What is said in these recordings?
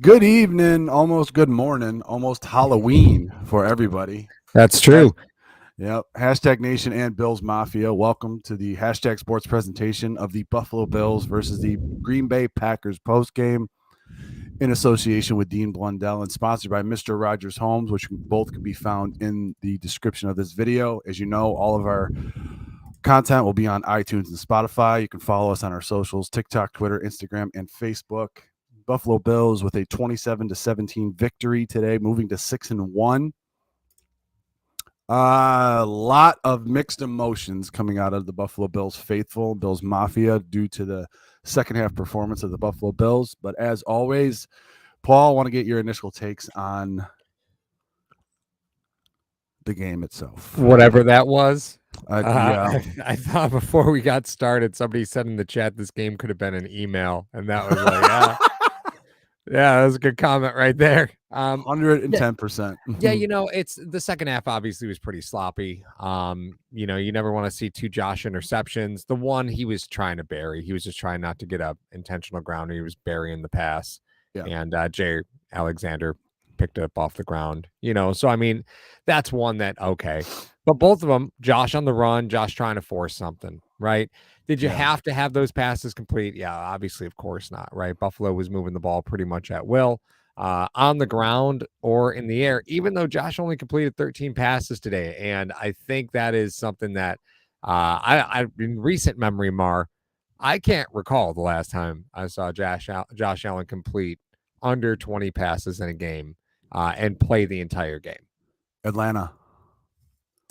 Good evening, almost good morning, almost Halloween for everybody. That's true. Yep. Hashtag Nation and Bills Mafia. Welcome to the hashtag sports presentation of the Buffalo Bills versus the Green Bay Packers postgame in association with Dean Blundell and sponsored by Mr. Rogers Homes, which both can be found in the description of this video. As you know, all of our content will be on iTunes and Spotify. You can follow us on our socials, TikTok, Twitter, Instagram, and Facebook. Buffalo Bills with a 27-17 victory today, moving to 6-1. A lot of mixed emotions coming out of the Buffalo Bills faithful, Bills Mafia, due to the second half performance of the Buffalo Bills. But as always, Paul, I want to get your initial takes on the game itself. Whatever that was. Yeah. I thought before we got started, somebody said in the chat this game could have been an email, and that was like, yeah, that was a good comment right there. 110%. Yeah, it's the second half obviously was pretty sloppy. You never want to see two Josh interceptions. The one he was trying to bury, he was just trying not to get a intentional ground. He was burying the pass, and Jay Alexander picked it up off the ground. So I mean, that's one that okay, but both of them, Josh on the run, Josh trying to force something, right? Did you have to have those passes complete? Yeah, obviously, of course not, right? Buffalo was moving the ball pretty much at will. On the ground or in the air, even though Josh only completed 13 passes today. And I think that is something that I in recent memory, I can't recall the last time I saw Josh Allen complete under 20 passes in a game and play the entire game. Atlanta.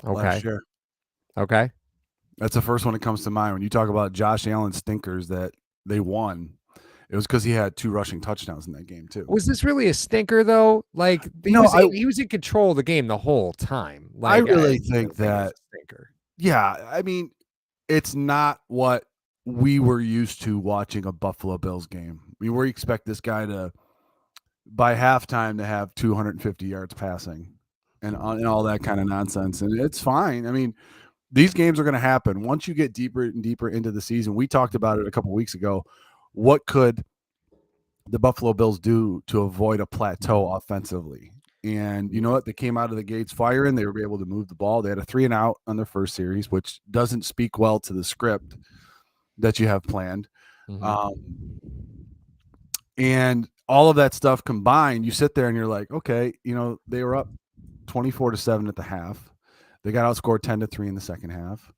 Okay. Last year. Okay. That's the first one that comes to mind when you talk about Josh Allen stinkers that they won. It was because he had 2 rushing touchdowns in that game too. Was this really a stinker though? Like he was in control of the game the whole time. Like, I really think that stinker. Yeah, I mean, it's not what we were used to watching a Buffalo Bills game. We expect this guy to, by halftime, to have 250 yards passing and all that kind of nonsense, and it's fine. I mean, these games are going to happen once you get deeper and deeper into the season. We talked about it a couple of weeks ago. What could the Buffalo Bills do to avoid a plateau offensively? And you know what? They came out of the gates firing. They were able to move the ball. They had a 3-and-out on their first series, which doesn't speak well to the script that you have planned. And all of that stuff combined, you sit there and you're like, okay, they were up 24-7 at the half. They got outscored 10-3 in the second half.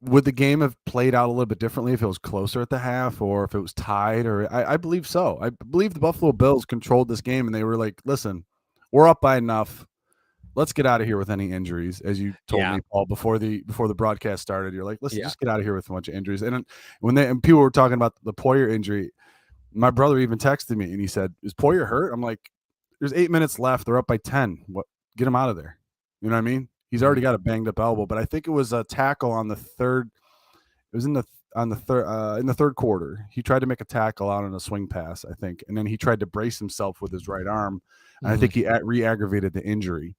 Would the game have played out a little bit differently if it was closer at the half or if it was tied? Or I believe so. I believe the Buffalo Bills controlled this game and they were like, listen, we're up by enough. Let's get out of here with any injuries. As you told me, Paul, before the broadcast started, you're like, listen, just get out of here with a bunch of injuries. And when people were talking about the Poyer injury, my brother even texted me and he said, is Poyer hurt? I'm like, there's 8 minutes left. They're up by 10. What? Get him out of there. You know what I mean? He's already got a banged up elbow, but I think it was a tackle on the third. It was in the third quarter. He tried to make a tackle out on a swing pass, I think, and then he tried to brace himself with his right arm. And I think he re-aggravated the injury.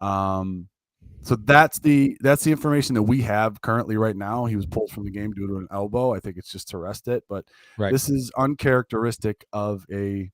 So that's the information that we have currently right now. He was pulled from the game due to an elbow. I think it's just to rest it, but this is uncharacteristic of a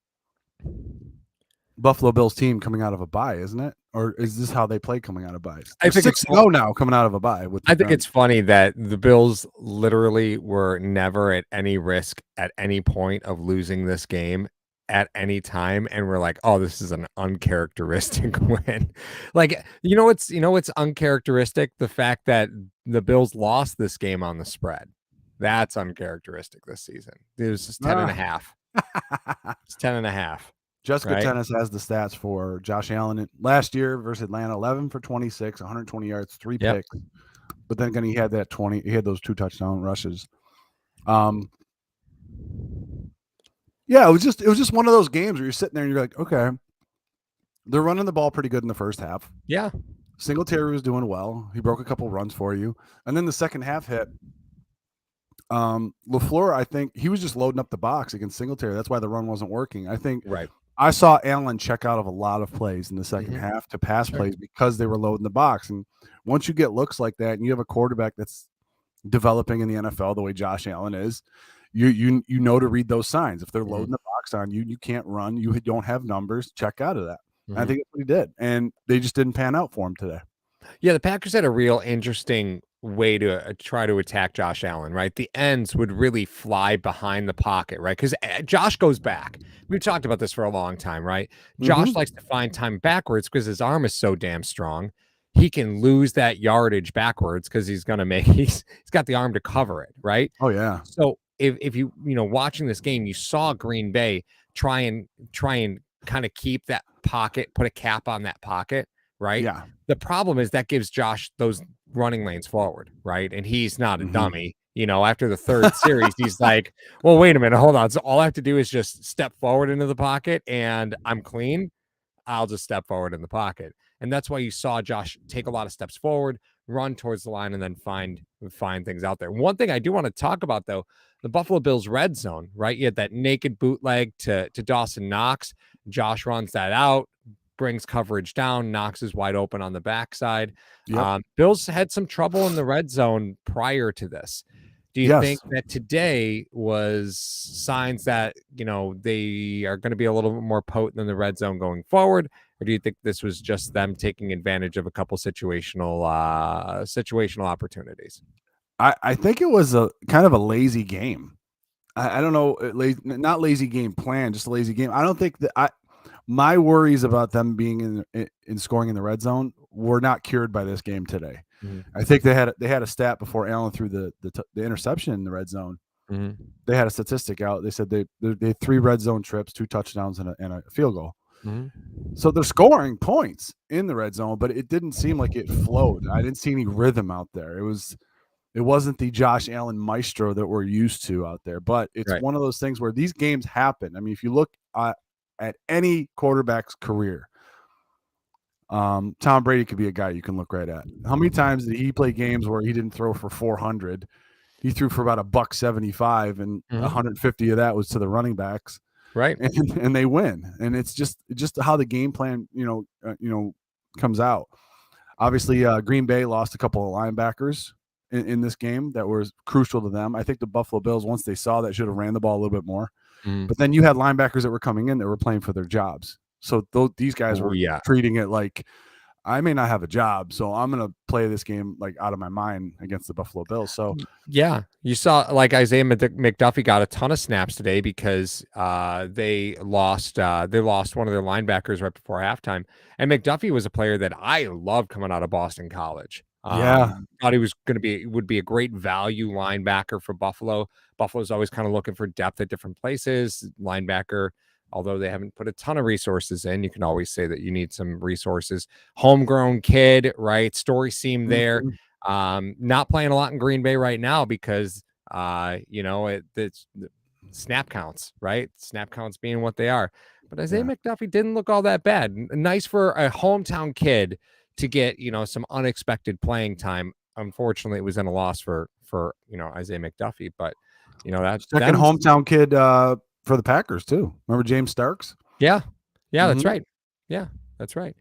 Buffalo Bills team coming out of a bye, isn't it? Or is this how they play coming out of buys? I think 6-0 now coming out of a bye. I think it's funny that the Bills literally were never at any risk at any point of losing this game at any time, and we're like, oh, this is an uncharacteristic win. Like, what's uncharacteristic? The fact that the Bills lost this game on the spread. That's uncharacteristic this season. It was just 10.5. It's 10.5. Jessica Tennis has the stats for Josh Allen last year versus Atlanta: 11 for 26, 120 yards, 3 picks. But then again, he had those 2 touchdown rushes. Yeah, it was just one of those games where you're sitting there and you're like, okay, they're running the ball pretty good in the first half. Yeah. Singletary was doing well. He broke a couple runs for you. And then the second half hit. LaFleur, I think he was just loading up the box against Singletary. That's why the run wasn't working. I think I saw Allen check out of a lot of plays in the second half to pass plays because they were loading the box. And once you get looks like that and you have a quarterback that's developing in the NFL the way Josh Allen is, you know to read those signs. If they're Mm-hmm. loading the box on you, you can't run, you don't have numbers, check out of that. Mm-hmm. I think that's what he did, and they just didn't pan out for him today. Yeah, the Packers had a real interesting way to try to attack Josh Allen, right? The ends would really fly behind the pocket, right? Because Josh goes back. We've talked about this for a long time, right? Josh likes to find time backwards because his arm is so damn strong. He can lose that yardage backwards because he's got the arm to cover it, right? Oh yeah. So if you watching this game, you saw Green Bay try and kind of keep that pocket, put a cap on that pocket, right? Yeah. The problem is that gives Josh those running lanes forward, right? And he's not a dummy. After the third series, he's like, well, wait a minute, hold on. So all I have to do is just step forward into the pocket and I'm clean. I'll just step forward in the pocket. And that's why you saw Josh take a lot of steps forward, run towards the line, and then find things out there. One thing I do want to talk about, though, the Buffalo Bills red zone, right? You had that naked bootleg to Dawson Knox. Josh runs that out, brings coverage down. Knox is wide open on the backside. Yep. Bills had some trouble in the red zone prior to this. Do you think that today was signs that, they are going to be a little bit more potent in the red zone going forward? Or do you think this was just them taking advantage of a couple situational opportunities? I think it was a kind of a lazy game. I don't know, not lazy game plan, just a lazy game. I don't think that my worries about them being in scoring in the red zone were not cured by this game today. Mm-hmm. I think they had a stat before Allen threw the interception in the red zone. Mm-hmm. They had a statistic out. They said they had 3 red zone trips, 2 touchdowns, and a field goal. Mm-hmm. So they're scoring points in the red zone, but it didn't seem like it flowed. I didn't see any rhythm out there. It wasn't the Josh Allen maestro that we're used to out there. But it's one of those things where these games happen. I mean, if you look at any quarterback's career, Tom Brady could be a guy you can look right at. How many times did he play games where he didn't throw for 400? He threw for about $175, and 150 of that was to the running backs, right? And they win. And it's just how the game plan, comes out. Obviously, Green Bay lost a couple of linebackers in this game that was crucial to them. I think the Buffalo Bills, once they saw that, should have ran the ball a little bit more. But then you had linebackers that were coming in that were playing for their jobs. So these guys were treating it like, I may not have a job, so I'm going to play this game like out of my mind against the Buffalo Bills. So yeah, you saw like Isaiah McDuffie got a ton of snaps today because they lost one of their linebackers right before halftime. And McDuffie was a player that I loved coming out of Boston College. Thought he would be a great value linebacker for Buffalo. Buffalo's always kind of looking for depth at different places. Linebacker, although they haven't put a ton of resources in, you can always say that you need some resources. Homegrown kid, right? Story seam there. Not playing a lot in Green Bay right now because it's snap counts, right? Snap counts being what they are. But Isaiah McDuffie didn't look all that bad. Nice for a hometown kid to get, some unexpected playing time. Unfortunately, it was in a loss for Isaiah McDuffie, but that's second hometown kid for the Packers too. Remember James Starks? Yeah, that's right. Yeah, that's right.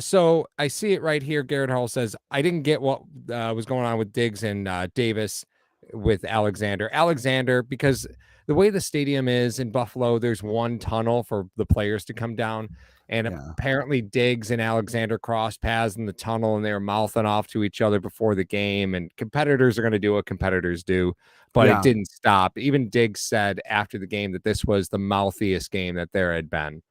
So I see it right here. Garrett Hall says, I didn't get what was going on with Diggs and Davis with Alexander, because the way the stadium is in Buffalo, there's one tunnel for the players to come down. And apparently Diggs and Alexander crossed paths in the tunnel and they were mouthing off to each other before the game. And competitors are going to do what competitors do, but it didn't stop. Even Diggs said after the game that this was the mouthiest game that there had been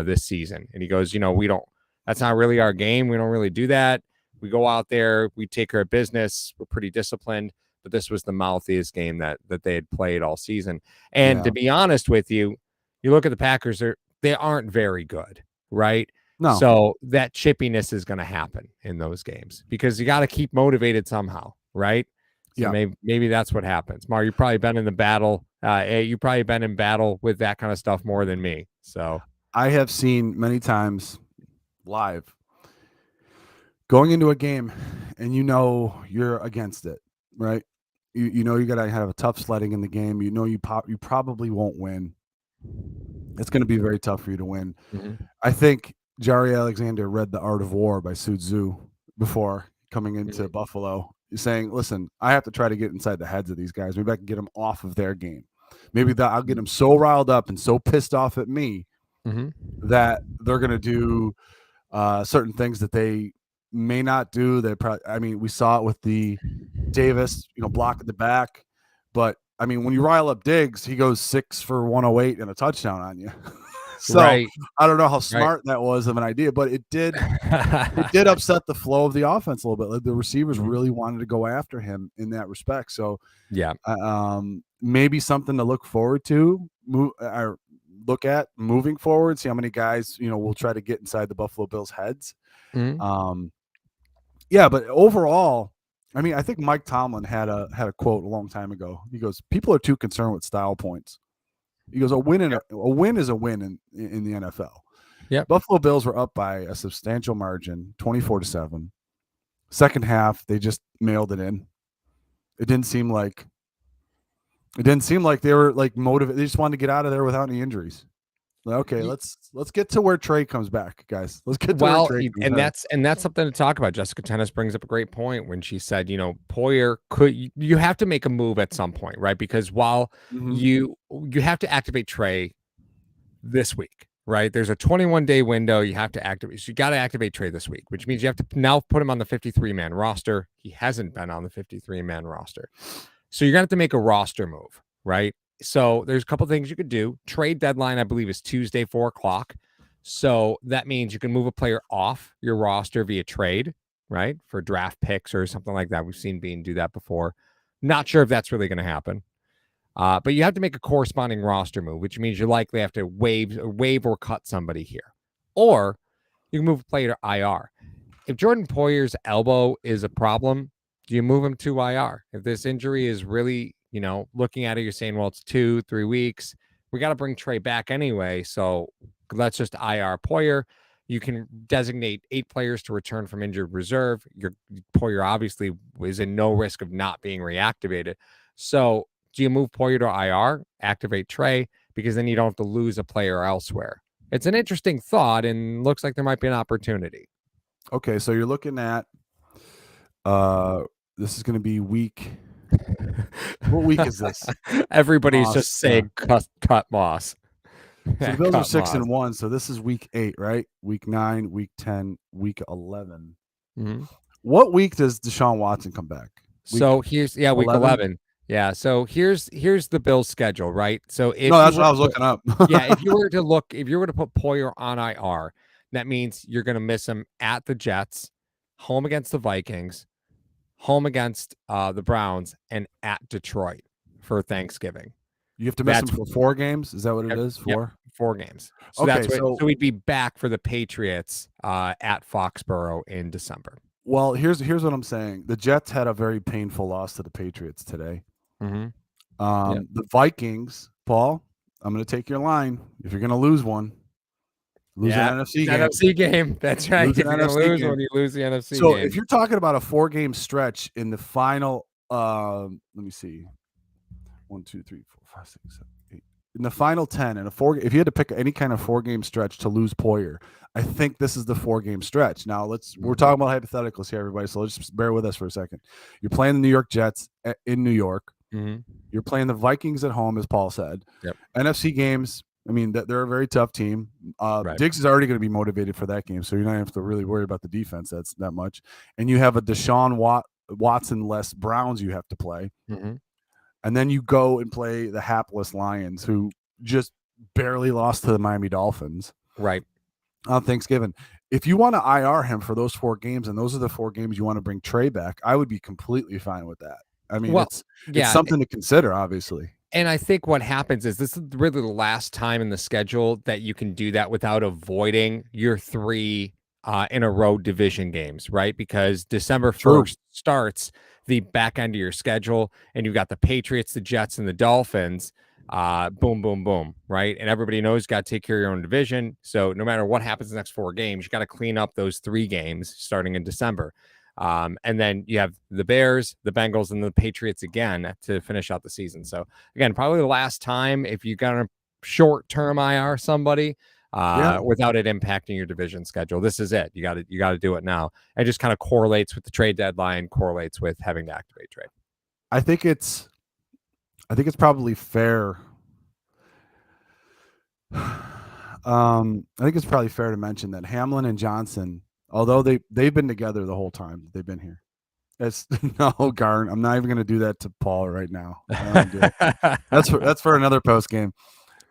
this season. And he goes, that's not really our game. We don't really do that. We go out there, we take care of business. We're pretty disciplined, but this was the mouthiest game that they had played all season. And to be honest with you, you look at the Packers, they aren't very good. Right. No. So that chippiness is going to happen in those games because you got to keep motivated somehow. Right. So maybe that's what happens. Mar, you've probably been in the battle. You've probably been in battle with that kind of stuff more than me. So I have seen many times live going into a game and you're against it. Right. You got to have a tough sledding in the game. You probably won't win. It's going to be very tough for you to win. I think Jari Alexander read The Art of War by Sun Tzu before coming into Buffalo, saying, listen, I have to try to get inside the heads of these guys. Maybe I can get them off of their game. maybe that I'll get them so riled up and so pissed off at me that they're going to do certain things that they may not do. I mean, we saw it with the Davis, block at the back, but I mean, when you rile up Diggs, he goes 6 for 108 and a touchdown on you. So right. I don't know how smart that was of an idea, but it did upset the flow of the offense a little bit. Like the receivers really wanted to go after him in that respect. So yeah, maybe something to look forward to, look at moving forward. See how many guys will try to get inside the Buffalo Bills' heads. Yeah, but overall, I mean, I think Mike Tomlin had a quote a long time ago. He goes, "People are too concerned with style points." He goes, "A win is a win in the NFL." Yeah, Buffalo Bills were up by a substantial margin, 24-7. Second half, they just mailed it in. It didn't seem like they were like motivated. They just wanted to get out of there without any injuries. Okay, let's get to where Trey comes back, guys. Let's get to where Trey comes back. That's something to talk about. Jessica Tennis brings up a great point when she said, Poyer you have to make a move at some point, right? Because while you have to activate Trey this week, right? There's a 21-day window you have to activate. So you got to activate Trey this week, which means you have to now put him on the 53-man roster. He hasn't been on the 53-man roster. So you're going to have to make a roster move, right? So there's a couple things you could do. Trade deadline, I believe, is Tuesday, 4:00. So that means you can move a player off your roster via trade, right? For draft picks or something like that. We've seen Bean do that before. Not sure if that's really going to happen. But you have to make a corresponding roster move, which means you likely have to waive or cut somebody here. Or you can move a player to IR. If Jordan Poyer's elbow is a problem, do you move him to IR? If this injury is really, looking at it, you're saying, well, it's 2-3 weeks. We got to bring Trey back anyway. So let's just IR Poyer. You can designate 8 players to return from injured reserve. Your Poyer obviously is in no risk of not being reactivated. So do you move Poyer to IR, activate Trey, because then you don't have to lose a player elsewhere? It's an interesting thought and looks like there might be an opportunity. Okay, so you're looking at this is going to be week. What week is this? Everybody's Moss, just saying cut Moss. So the Bills are 6-1. So this is week 8, right? Week 9, week 10, week 11. What week does Deshaun Watson come back? So here's week 11. Yeah. So here's the Bills schedule, right? So if that's what I was looking up. if you were to put Poyer on IR, that means you're going to miss him at the Jets, home against the Vikings, home against the Browns, and at Detroit for Thanksgiving. You have to miss him for 4 games? Is that what it is? 4? 4 games. So so we'd be back for the Patriots at Foxborough in December. Well, here's what I'm saying. The Jets had a very painful loss to the Patriots today. The Vikings, Paul, I'm going to take your line. If you're going to lose one, lose an NFC game. That's right. You're going to lose when you lose the NFC game. So if you're talking about a 4-game stretch in the final, let me see, 1, 2, 3, 4, 5, 6, 7, 8. In the final 10, and if you had to pick any kind of 4-game stretch to lose Poyer, I think this is the 4-game stretch. Now we're talking about hypotheticals here, everybody. So let's just bear with us for a second. You're playing the New York Jets in New York. You're playing the Vikings at home, as Paul said. NFC games. I mean, they're a very tough team. Diggs is already going to be motivated for that game, so you're not going to have to really worry about the defense that much. And you have a Deshaun Watson-less Browns you have to play. And then you go and play the hapless Lions, who just barely lost to the Miami Dolphins. Right. On Thanksgiving. If you want to IR him for those 4 games, and those are the 4 games you want to bring Trey back, I would be completely fine with that. I mean, it's something to consider, obviously. And I think what happens is this is really the last time in the schedule that you can do that without avoiding your 3 in a row division games, right? Because December 1st starts the back end of your schedule, and you've got the Patriots, the Jets, and the Dolphins. Boom, boom, boom, right? And everybody knows you got to take care of your own division. So no matter what happens in the next 4 games, you got to clean up those 3 games starting in December. And then you have the Bears, the Bengals, and the Patriots again to finish out the season. So again, probably the last time if you got a short-term IR somebody without it impacting your division schedule. This is it. You got to do it now. It just kind of correlates with the trade deadline, correlates with having to activate trade. I think it's I think it's probably fair. I think it's probably fair to mention that Hamlin and Johnson, although they've been together the whole time they've been here. It's no, Garn. I'm not even going to do that to Paul right now. I don't wanna do it. That's for another post game.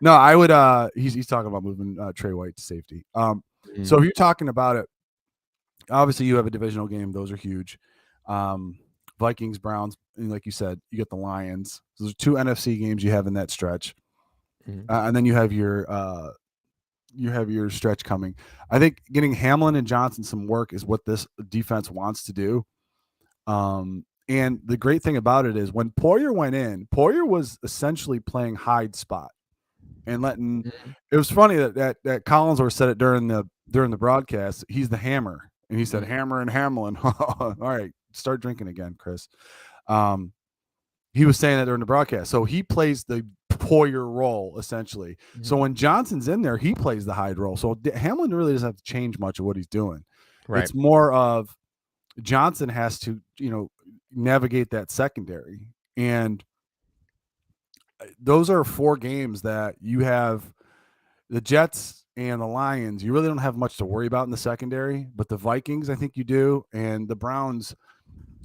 No, I would. He's talking about moving Trey White to safety. So if you're talking about it, obviously you have a divisional game; those are huge. Vikings, Browns, and like you said, you get the Lions. Those are 2 NFC games you have in that stretch, and then you have your stretch coming. I think getting Hamlin and Johnson some work is what this defense wants to do. And the great thing about it is when Poyer went in, Poyer was essentially playing hide spot and letting. It was funny that Collinsworth said it during the broadcast. He's the hammer, and he said Hammer and Hamlin. All right, start drinking again, Chris. He was saying that during the broadcast. So he plays the Poyer role essentially. So when Johnson's in there, he plays the hide role. So Hamlin really doesn't have to change much of what he's doing. Right. It's more of Johnson has to, navigate that secondary. And those are 4 games that you have the Jets and the Lions. You really don't have much to worry about in the secondary, but the Vikings, I think you do. And the Browns,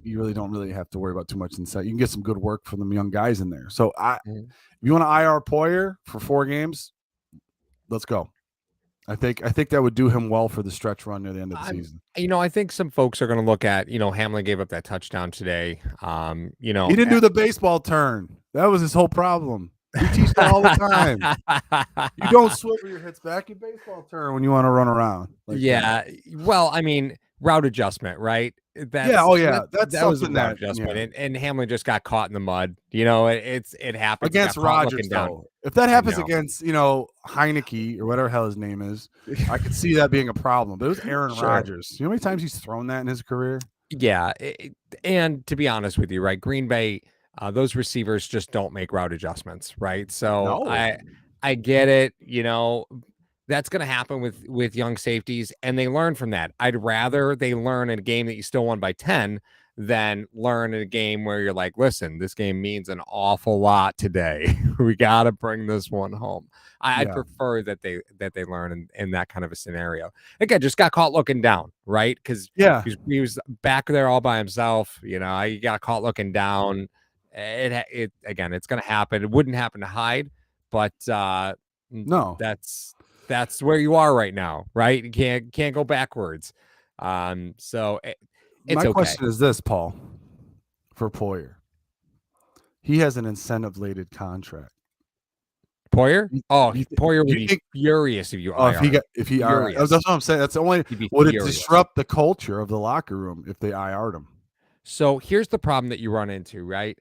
you really don't have to worry about too much inside. You can get some good work from them young guys in there. So if you want to IR Poyer for 4 games, let's go. I think that would do him well for the stretch run near the end of the season. I think some folks are going to look at, Hamlin gave up that touchdown today. He didn't do the baseball turn. That was his whole problem. We teach that all the time. You don't swivel your hips back. You baseball turn when you want to run around. Well, I mean, route adjustment, right? That was a route adjustment, and Hamlin just got caught in the mud. It happens against Rodgers. Though, if that happens against Heineke or whatever hell his name is, I could see that being a problem. But it was Aaron Rodgers. You know how many times he's thrown that in his career? Yeah, and to be honest with you, right, Green Bay, those receivers just don't make route adjustments, right? So I get it. That's going to happen with young safeties, and they learn from that. I'd rather they learn in a game that you still won by 10 than learn in a game where you're like, listen, this game means an awful lot today. We got to bring this one home. I prefer that they learn in that kind of a scenario. Again, just got caught looking down, right? Because he was back there all by himself. He got caught looking down. It again, it's going to happen. It wouldn't happen to Hyde, but no, that's where you are right now, right? You can't go backwards. So it's my question is this, Paul, for Poyer. He has an incentive-lated contract. Poyer? Poyer would be furious if you if he IR. That's what I'm saying. That's the only would it disrupt the culture of the locker room if they IR'd him. So here's the problem that you run into, right?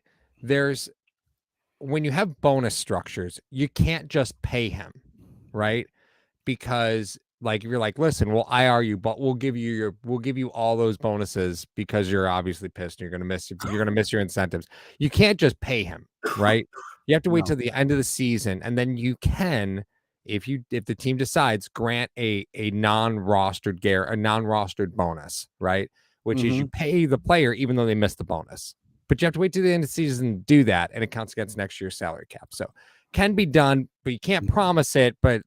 When you have bonus structures, you can't just pay him, right? Because if you're like, listen, we'll IR you, but we'll give you all those bonuses because you're obviously pissed and you're gonna miss your incentives. You can't just pay him, right? You have to wait till the end of the season, and then you can, if the team decides, grant a non-rostered bonus, right? Which is you pay the player even though they missed the bonus. But you have to wait till the end of the season to do that, and it counts against next year's salary cap. So can be done, but you can't promise it. But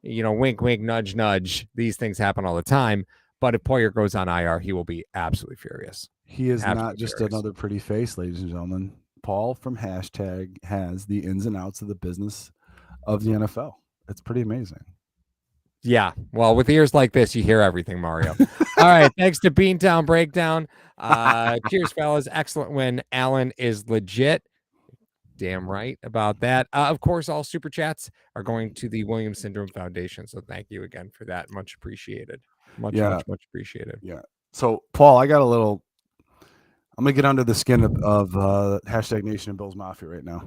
wink, wink, nudge, nudge. These things happen all the time. But if Poyer goes on IR, he will be absolutely furious. He is not just another pretty face, ladies and gentlemen. Paul from Hashtag has the ins and outs of the business of the NFL. It's pretty amazing. Yeah. Well, with ears like this, you hear everything, Mario. All right. Thanks to Beantown Breakdown. Cheers, fellas. Excellent win. Allen is legit. Damn right about that. Of course, all super chats are going to the Williams Syndrome Foundation. So thank you again for that. Much appreciated. Much appreciated. Yeah. So, Paul, I'm going to get under the skin of Hashtag Nation and Bills Mafia right now.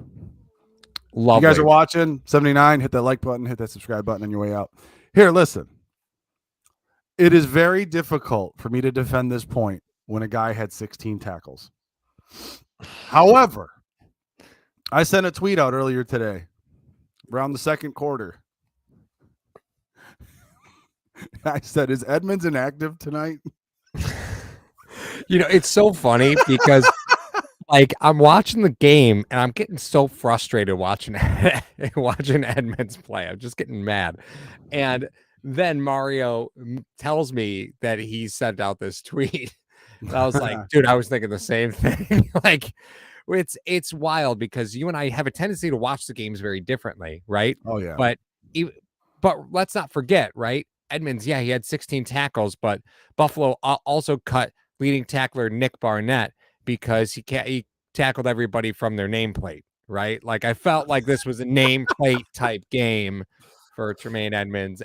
Lovely. You guys are watching 79. Hit that like button, hit that subscribe button on your way out. Here, listen. It is very difficult for me to defend this point when a guy had 16 tackles. However, I sent a tweet out earlier today around the second quarter. I said, is Edmonds inactive tonight? It's so funny because Like, I'm watching the game, and I'm getting so frustrated watching watching Edmonds play. I'm just getting mad. And then Mario tells me that he sent out this tweet. And I was like, dude, I was thinking the same thing. Like, it's wild because you and I have a tendency to watch the games very differently, right? Oh yeah. But but let's not forget, right? Edmonds, yeah, he had 16 tackles, but Buffalo also cut leading tackler Nick Barnett because he tackled everybody from their nameplate, right? Like I felt like this was a nameplate type game for Tremaine Edmonds.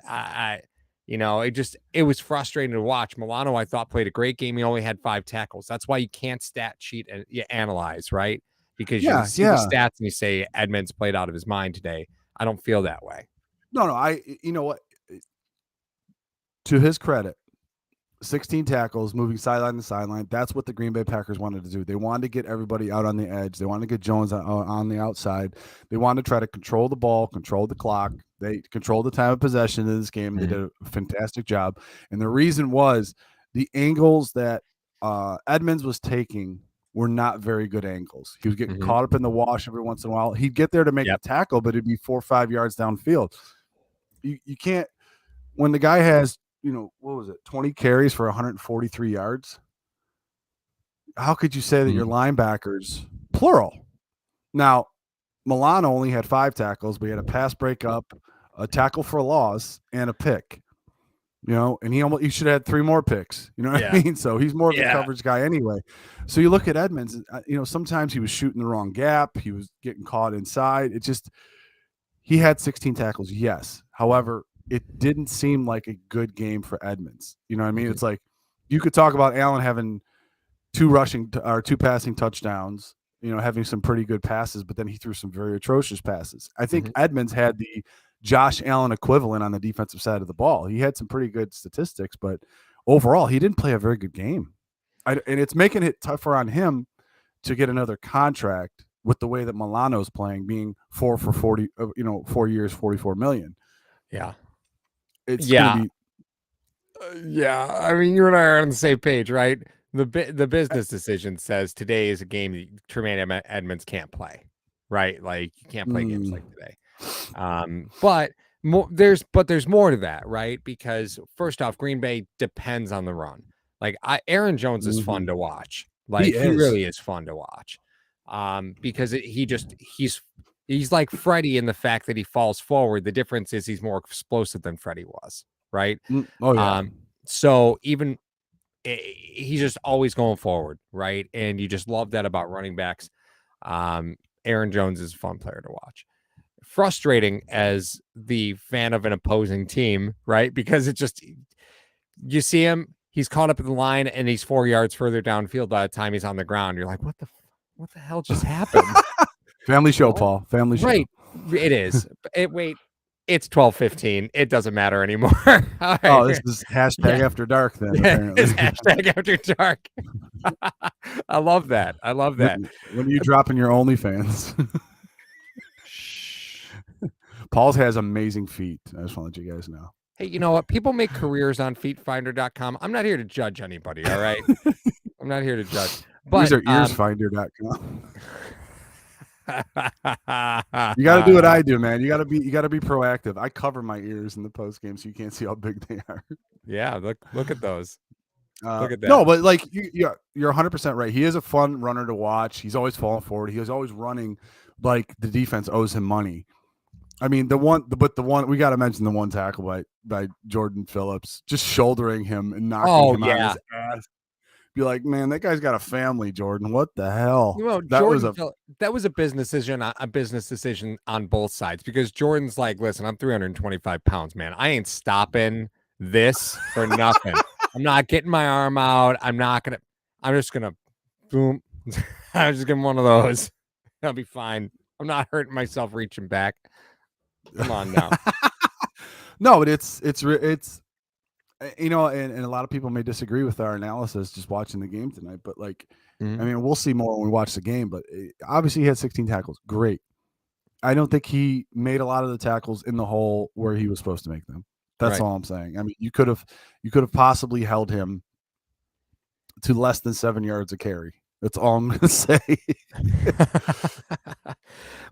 It was frustrating to watch. Milano, I thought, played a great game. He only had 5 tackles. That's why you can't stat sheet and you analyze, right? Because you see the stats and you say Edmonds played out of his mind today. I don't feel that way. No, you know what? To his credit, 16 tackles, moving sideline to sideline. That's what the Green Bay Packers wanted to do. They wanted to get everybody out on the edge. They wanted to get Jones on the outside. They wanted to try to control the ball, control the clock. They controlled the time of possession in this game. They did a fantastic job. And the reason was the angles that Edmonds was taking were not very good angles. He was getting caught up in the wash every once in a while. He'd get there to make the tackle, but it'd be 4 or 5 yards downfield. You can't, when the guy has, what was it, 20 carries for 143 yards? How could you say that your linebackers, plural? Now, Milano only had 5 tackles, but he had a pass breakup, a tackle for a loss, and a pick. And he should have had 3 more picks. You know what I mean? So he's more of a coverage guy anyway. So you look at Edmonds, sometimes he was shooting the wrong gap. He was getting caught inside. He had 16 tackles, yes. However, it didn't seem like a good game for Edmonds. You know what I mean? It's like you could talk about Allen having 2 passing touchdowns, having some pretty good passes, but then he threw some very atrocious passes. I think Edmonds had the Josh Allen equivalent on the defensive side of the ball. He had some pretty good statistics, but overall, he didn't play a very good game. And it's making it tougher on him to get another contract with the way that Milano's playing, being 4 for 40, 4 years, $44 million. Yeah. It's gonna be. I mean, you and I are on the same page, right? The business decision says today is a game that Tremaine Edmonds can't play, right? Like you can't play games like today. But there's more to that, right? Because first off, Green Bay depends on the run. Like Aaron Jones is fun to watch. Like he really is fun to watch. Because he's like Freddie in the fact that he falls forward. The difference is he's more explosive than Freddie was, right? Oh yeah. So even he's just always going forward, right? And you just love that about running backs. Aaron Jones is a fun player to watch. Frustrating as the fan of an opposing team, right? Because you see him, he's caught up in the line and he's 4 yards further downfield by the time he's on the ground. You're like, what the hell just happened? Family show, Paul. Family show. Right. It is. It's 12:15. It doesn't matter anymore. Right. Oh, this is hashtag after dark then. Apparently. It's hashtag after dark. I love that. When are you dropping your OnlyFans? Paul's has amazing feet. I just want to let you guys know. Hey, you know what? People make careers on feetfinder.com. I'm not here to judge anybody, all right? I'm not here to judge. But these are earsfinder.com. You got to do what I do, man. You got to be proactive. I cover my ears in the post game so you can't see how big they are. Yeah, look at those. Look at that. No, but like you're 100% right. He is a fun runner to watch. He's always falling forward. He was always running like the defense owes him money. I mean, the one we got to mention the one tackle by Jordan Phillips, just shouldering him and knocking him on his ass. Be like, man, that guy's got a family, Jordan. What the hell? That was a business decision on both sides, because Jordan's like, listen, I'm 325 pounds, man. I ain't stopping this for nothing. I'm not getting my arm out. I'm just gonna boom. I'm just getting one of those. I'll be fine. I'm not hurting myself reaching back. Come on now. No, but it's and a lot of people may disagree with our analysis just watching the game tonight, but like, I mean, we'll see more when we watch the game, but obviously he had 16 tackles. Great. I don't think he made a lot of the tackles in the hole where he was supposed to make them. That's all I'm saying. I mean, you could have possibly held him to less than 7 yards a carry. That's all I'm gonna say.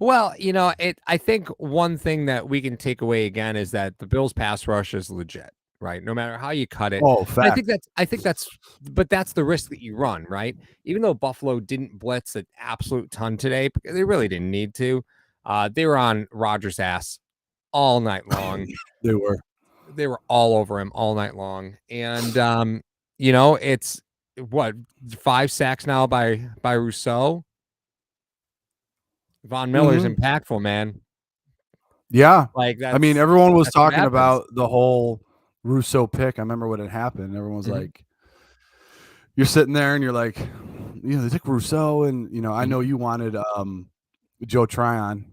Well, I think one thing that we can take away again is that the Bills pass rush is legit, right? No matter how you cut it. Oh, And fact. but that's the risk that you run, right? Even though Buffalo didn't blitz an absolute ton today, because they really didn't need to. They were on Rodgers' ass all night long. They were. They were all over him all night long. And it's what, 5 sacks now by Rousseau. Von Miller's Mhm. impactful, man. Yeah. Like I mean, everyone was that's what talking happens. about the whole Russo pick. I remember when it happened. Everyone was Mhm, like, you're sitting there and you're like, they took Rousseau, and I mhm. know you wanted Joe Tryon.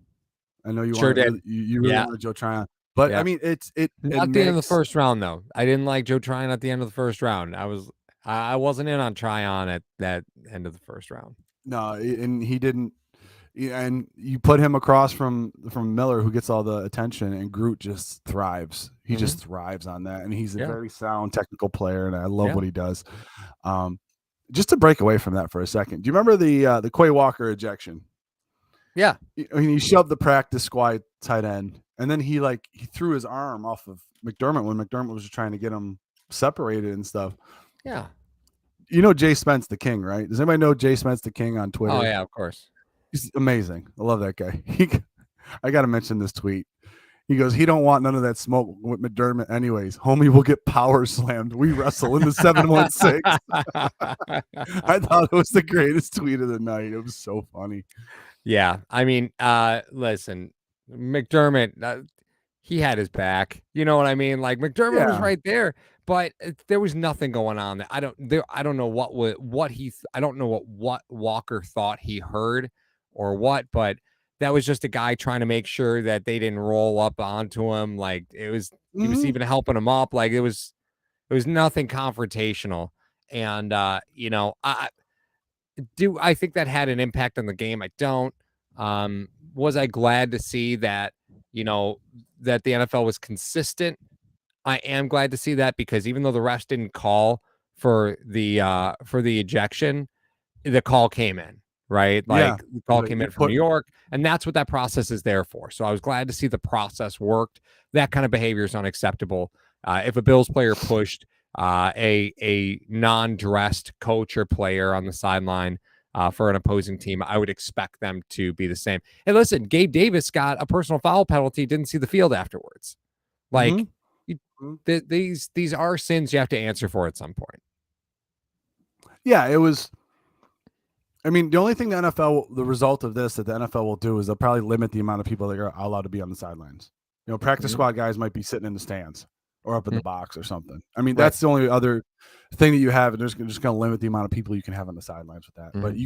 I know you Sure wanted did. really you really Yeah, wanted Joe Tryon. But I yeah. mean, it Not at the end of the makes first round, though. I didn't like Joe Tryon at the end of the first round. I wasn't in on Tryon at that end of the first round. no, and he didn't. And you put him across from Miller, who gets all the attention, and Groot just thrives. He Mhm. just thrives on that, and he's a Yeah, very sound technical player, and I love yeah, what he does. Um, just to break away from that for a second, do you remember the Quay Walker ejection? yeah. I mean, he shoved the practice squad tight end, and then he threw his arm off of McDermott when McDermott was trying to get him separated and stuff. Yeah. Jay Spence the King, right? Does anybody know Jay Spence the King on Oh, Twitter? yeah, of course. He's amazing. I love that guy. I got to mention this tweet. He goes, he don't want none of that smoke with McDermott anyways. Homie will get power slammed. We wrestle in the 716. I thought it was the greatest tweet of the night. It was so funny. Yeah, I mean, listen, McDermott, he had his back. You know what I mean? Like McDermott was Yeah. right there, but there was nothing going on there. I don't know I don't know what Walker thought he heard or what, but that was just a guy trying to make sure that they didn't roll up onto him. Like he was Mm-hmm. even helping him up. Like it was nothing confrontational. And I think that had an impact on the game? I don't. Was I glad to see that, that the NFL was consistent? I am glad to see that because even though the refs didn't call for the ejection, the call came in, right? Yeah. Like the call came in It from put New York, and that's what that process is there for. So I was glad to see the process worked. That kind of behavior is unacceptable. If a Bills player pushed a non-dressed coach or player on the sideline for an opposing team, I would expect them to be the same. And listen, Gabe Davis got a personal foul penalty, didn't see the field afterwards. Like mm-hmm. you, these are sins you have to answer for at some point. Yeah, it was. I mean, the only thing the result of this that the NFL will do is they'll probably limit the amount of people that are allowed to be on the sidelines. Practice Mhm. squad guys might be sitting in the stands or up in Mhm. the box or something. I mean, Right. that's the only other thing that you have, and they're just going to limit the amount of people you can have on the sidelines with that. But Mhm.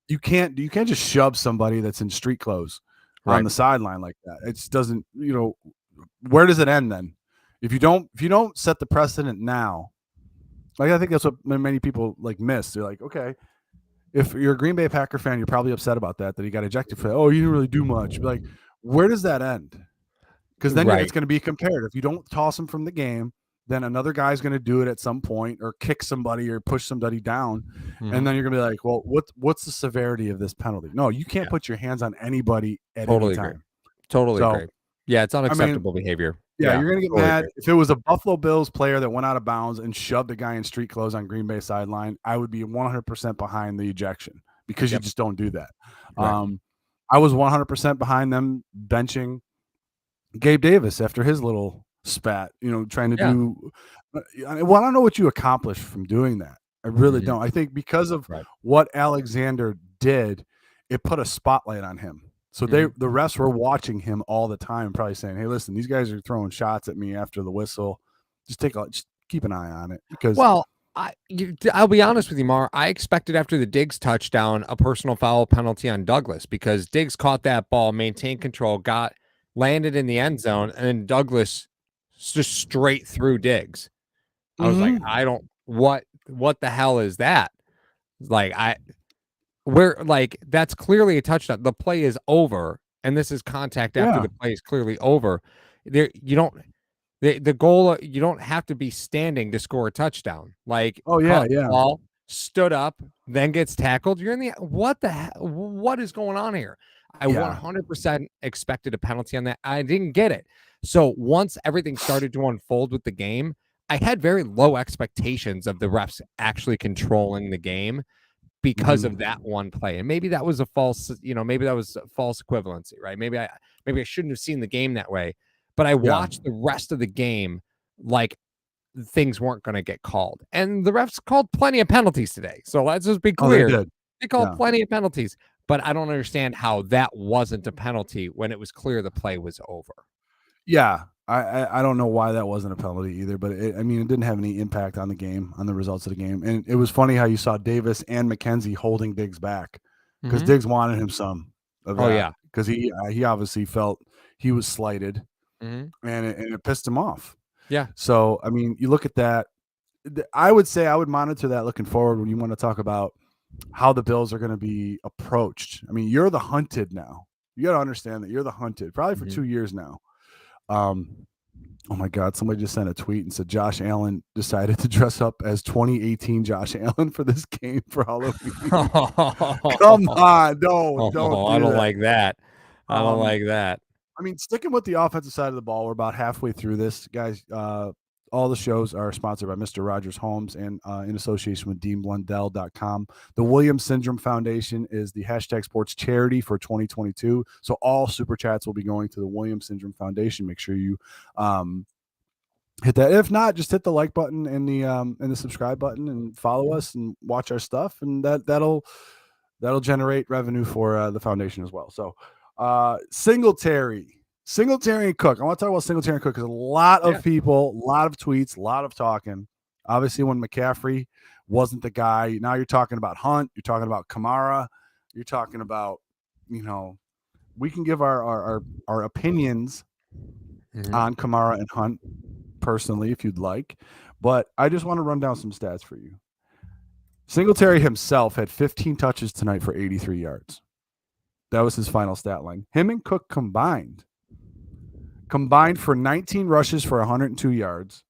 you can't just shove somebody that's in street clothes on Right. the sideline like that. It just doesn't. Where does it end then? If you don't set the precedent now, like I think that's what many people miss. They're like, okay, if you're a Green Bay Packer fan, you're probably upset about that he got ejected for that. Oh, you didn't really do much. Like, where does that end? Because then it's Right. going to be compared. If you don't toss him from the game, then another guy's going to do it at some point, or kick somebody, or push somebody down, and Mhm. then you're going to be like, well, what's the severity of this penalty? No, you can't Yeah. put your hands on anybody at any Totally agree. time. Totally So, agree. Yeah, it's I mean, unacceptable behavior. yeah, Yeah, you're gonna get totally mad agree. if it was a Buffalo Bills player that went out of bounds and shoved a guy in street clothes on Green Bay sideline. I would be 100% behind the ejection because you Yep. just don't do that. Right. Um, I was 100% behind them benching Gabe Davis after his little spat. Trying to Yeah. do. Well, I don't know what you accomplished from doing that. I really Mhm. don't. I think because of Right. what Alexander did, it put a spotlight on him. So Mhm. the refs were watching him all the time, probably saying, "Hey, listen, these guys are throwing shots at me after the whistle. Just keep an eye on it because." Well, I'll be honest with you, Mar. I expected after the Diggs touchdown a personal foul penalty on Douglas because Diggs caught that ball, maintained control, landed in the end zone, and then Douglas just straight through Diggs. I was like, Mhm. I don't what the hell is that? Like where that's clearly a touchdown. The play is over, and this is contact after Yeah. the play is clearly over. There you don't the goal you don't have to be standing to score a touchdown. Like Oh, yeah, caught the yeah. ball, stood up, then gets tackled. You're in the what is going on here? I 100% expected a penalty on that. I didn't get it. So once everything started to unfold with the game, I had very low expectations of the refs actually controlling the game because of that one play. And maybe that was a false, maybe that was a false equivalency, right? Maybe I shouldn't have seen the game that way. But I watched the rest of the game like things weren't going to get called. And the refs called plenty of penalties today. So let's just be clear. Oh, they did. They called plenty of penalties. But I don't understand how that wasn't a penalty when it was clear the play was over. Yeah, I don't know why that wasn't a penalty either, but it didn't have any impact on the game, on the results of the game. And it was funny how you saw Davis and McKenzie holding Diggs back because Diggs wanted him some of that. Oh, yeah. Because he obviously felt he was slighted, and it pissed him off. Yeah. So, you look at that. I would say I would monitor that looking forward when you want to talk about how the Bills are going to be approached. You're the hunted now. You got to understand that you're the hunted probably for 2 years now. Oh my God, somebody just sent a tweet and said Josh Allen decided to dress up as 2018 Josh Allen for this game for Halloween. Come on, don't I don't like that. I don't like that. Sticking with the offensive side of the ball, we're about halfway through this, guys. All the shows are sponsored by Mr. Rogers Homes and in association with DeanBlundell.com. The Williams Syndrome Foundation is the hashtag sports charity for 2022. So all super chats will be going to the Williams Syndrome Foundation. Make sure you hit that. If not, just hit the like button and the subscribe button and follow us and watch our stuff. And that'll generate revenue for the foundation as well. So Singletary and Cook. I want to talk about Singletary and Cook because a lot of people, a lot of tweets, a lot of talking. Obviously, when McCaffrey wasn't the guy, now you're talking about Hunt. You're talking about Kamara. You're talking about, we can give our opinions on Kamara and Hunt personally if you'd like. But I just want to run down some stats for you. Singletary himself had 15 touches tonight for 83 yards. That was his final stat line. Him and Cook combined for 19 rushes for 102 yards,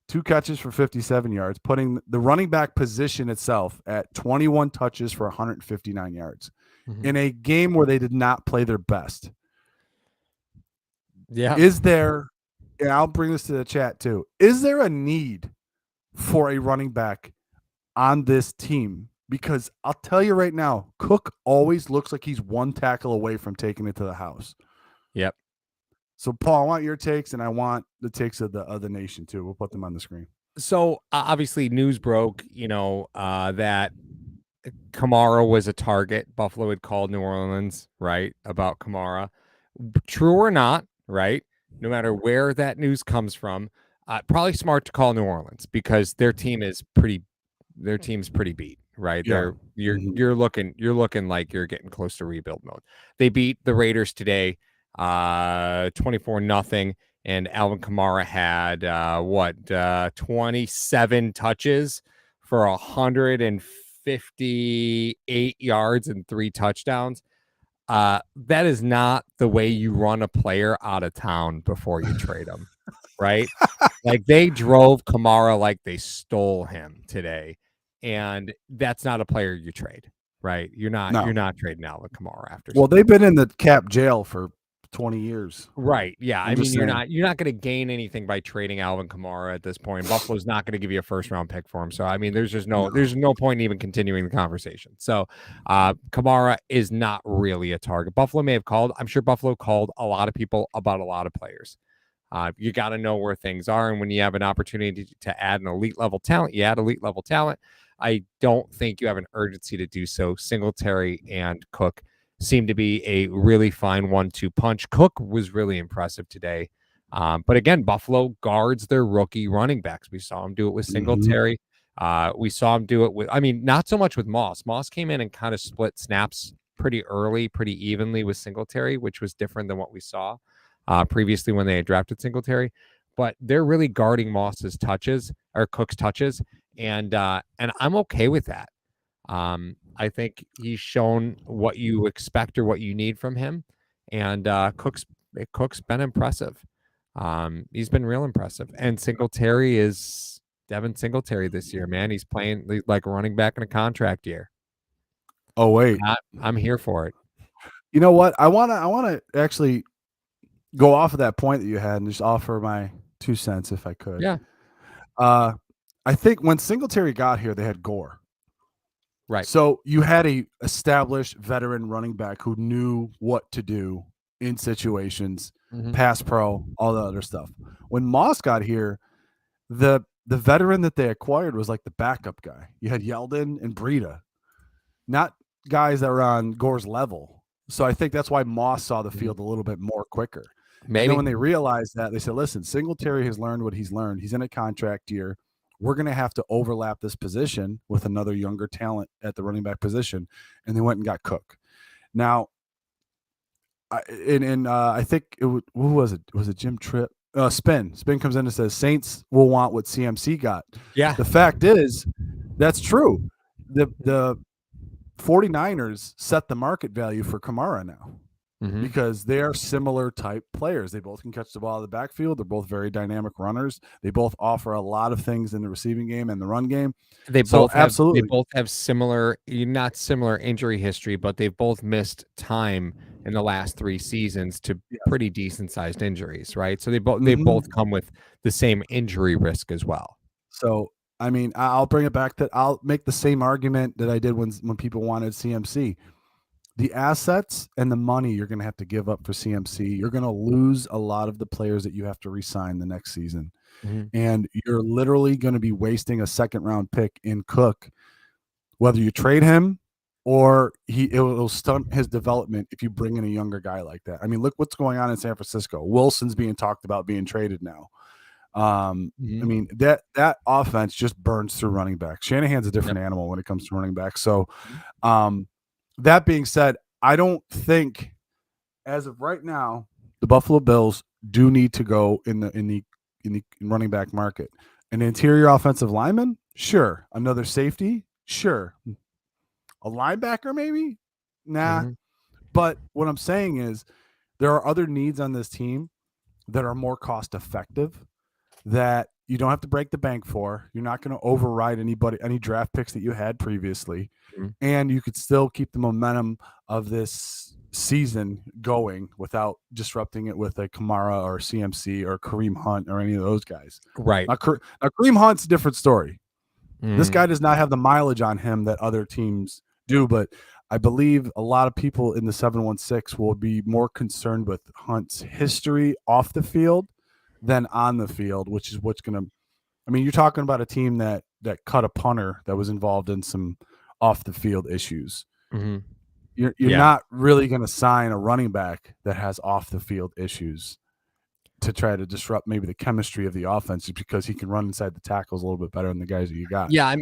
2 catches for 57 yards, putting the running back position itself at 21 touches for 159 yards in a game where they did not play their best. Yeah. Is there, and I'll bring this to the chat too, is there a need for a running back on this team? Because I'll tell you right now, Cook always looks like he's one tackle away from taking it to the house. Yep. So, Paul, I want your takes, and I want the takes of the nation, too. We'll put them on the screen. So, obviously, news broke, that Kamara was a target. Buffalo had called New Orleans, right, about Kamara. True or not, right, no matter where that news comes from, probably smart to call New Orleans because their team's pretty beat, right? Yeah. You're looking like you're getting close to rebuild mode. They beat the Raiders today. 24-0, and Alvin Kamara had 27 touches for 158 yards and 3 touchdowns. That is not the way you run a player out of town before you trade him, right? Like they drove Kamara like they stole him today, and that's not a player you trade, right? You're not trading Alvin Kamara after. Well, they've been in the cap jail for 20 years. Right. Yeah. You're not going to gain anything by trading Alvin Kamara at this point. Buffalo's not going to give you a first round pick for him. So, there's no point in even continuing the conversation. So, Kamara is not really a target. Buffalo may have called. I'm sure Buffalo called a lot of people about a lot of players. You got to know where things are. And when you have an opportunity to add an elite level talent, you add elite level talent. I don't think you have an urgency to do so. Singletary and Cook seemed to be a really fine 1-2 punch. Cook was really impressive today. But again, Buffalo guards their rookie running backs. We saw him do it with Singletary. We saw him do it with, not so much with Moss. Moss came in and kind of split snaps pretty early, pretty evenly with Singletary, which was different than what we saw previously when they had drafted Singletary. But they're really guarding Moss's touches or Cook's touches. And I'm okay with that. I think he's shown what you expect or what you need from him. And Cook's been impressive. He's been real impressive. And Singletary is Devin Singletary this year, man. He's playing like a running back in a contract year. Oh wait, I'm here for it. you know what? I wanna actually go off of that point that you had and just offer my 2 cents if I could. Yeah. I think when Singletary got here, they had Gore. Right. So you had a established veteran running back who knew what to do in situations, pass pro, all the other stuff. When Moss got here, the veteran that they acquired was like the backup guy. You had Yeldon and Breida, not guys that were on Gore's level. So I think that's why Moss saw the field a little bit more quicker. Maybe. And then when they realized that, they said, listen, Singletary has learned what he's learned. He's in a contract year. We're going to have to overlap this position with another younger talent at the running back position. And they went and got Cook. Now, I think who was it? Was it Jim Tripp? Spin comes in and says Saints will want what CMC got. Yeah. The fact is, that's true. The 49ers set the market value for Kamara now because they are similar type players. They both can catch the ball out of the backfield. They're both very dynamic runners. They both offer a lot of things in the receiving game and the run game. They both have similar, not similar injury history, but they've both missed time in the last 3 seasons to pretty decent sized injuries, right? So they both come with the same injury risk as well. So I mean, I'll bring it back that I'll make the same argument that I did when people wanted CMC. The assets and the money you're going to have to give up for CMC, you're going to lose a lot of the players that you have to re-sign the next season. And you're literally going to be wasting a second-round pick in Cook, whether you trade him or it'll stunt his development if you bring in a younger guy like that. I mean, look what's going on in San Francisco. Wilson's being talked about being traded now. I mean, that offense just burns through running backs. Shanahan's a different animal when it comes to running backs. So, that being said, I don't think, as of right now, the Buffalo Bills do need to go in the running back market. An interior offensive lineman, sure. Another safety, sure. A linebacker, maybe, nah. But what I'm saying is, there are other needs on this team that are more cost effective, that you don't have to break the bank for. You're not going to override any draft picks that you had previously. And you could still keep the momentum of this season going without disrupting it with a Kamara or CMC or Kareem Hunt or any of those guys. Right. Now Kareem Hunt's a different story. This guy does not have the mileage on him that other teams do, but I believe a lot of people in the 716 will be more concerned with Hunt's history off the field than on the field, which is what's going to – I mean, you're talking about a team that cut a punter that was involved in some off the field issues. You're not really going to sign a running back that has off the field issues to try to disrupt maybe the chemistry of the offense because he can run inside the tackles a little bit better than the guys that you got. Yeah,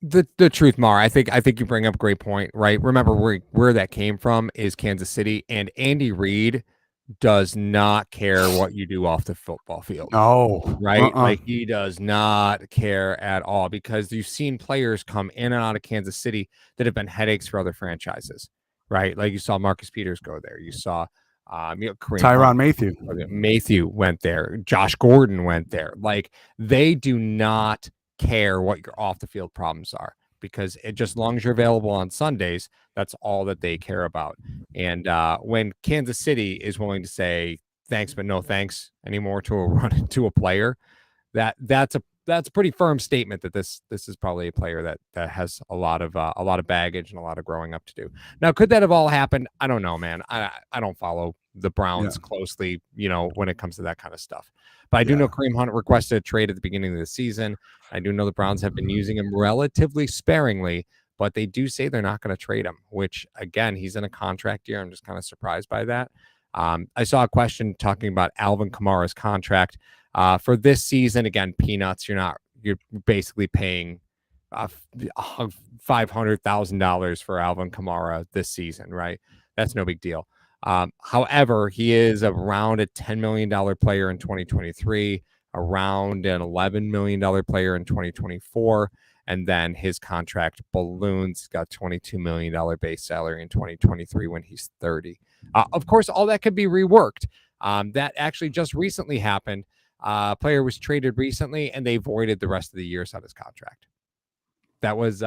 the truth, Mar, I think you bring up a great point, right? Remember where that came from is Kansas City, and Andy Reid does not care what you do off the football field. No, right? Like he does not care at all, because you've seen players come in and out of Kansas City that have been headaches for other franchises, right? Like you saw Marcus Peters go there. You saw Tyrann Mathieu went there. Josh Gordon went there. Like they do not care what your off the field problems are, because it just, as long as you're available on Sundays, that's all that they care about. And when Kansas City is willing to say thanks but no thanks anymore to a player, that's a pretty firm statement that this is probably a player that has a lot of baggage and a lot of growing up to do. Now, could that have all happened? I don't know, man. I don't follow the Browns closely, when it comes to that kind of stuff. But I do know Kareem Hunt requested a trade at the beginning of the season. I do know the Browns have been using him relatively sparingly, but they do say they're not going to trade him, which, again, he's in a contract year. I'm just kind of surprised by that. I saw a question talking about Alvin Kamara's contract for this season. Again, peanuts. You're basically paying $500,000 for Alvin Kamara this season, right? That's no big deal. However, he is around a $10 million player in 2023, around an $11 million player in 2024. And then his contract balloons. He's got $22 million base salary in 2023 when he's 30. Of course, all that could be reworked. That actually just recently happened. Player was traded recently, and they voided the rest of the years on his contract. That was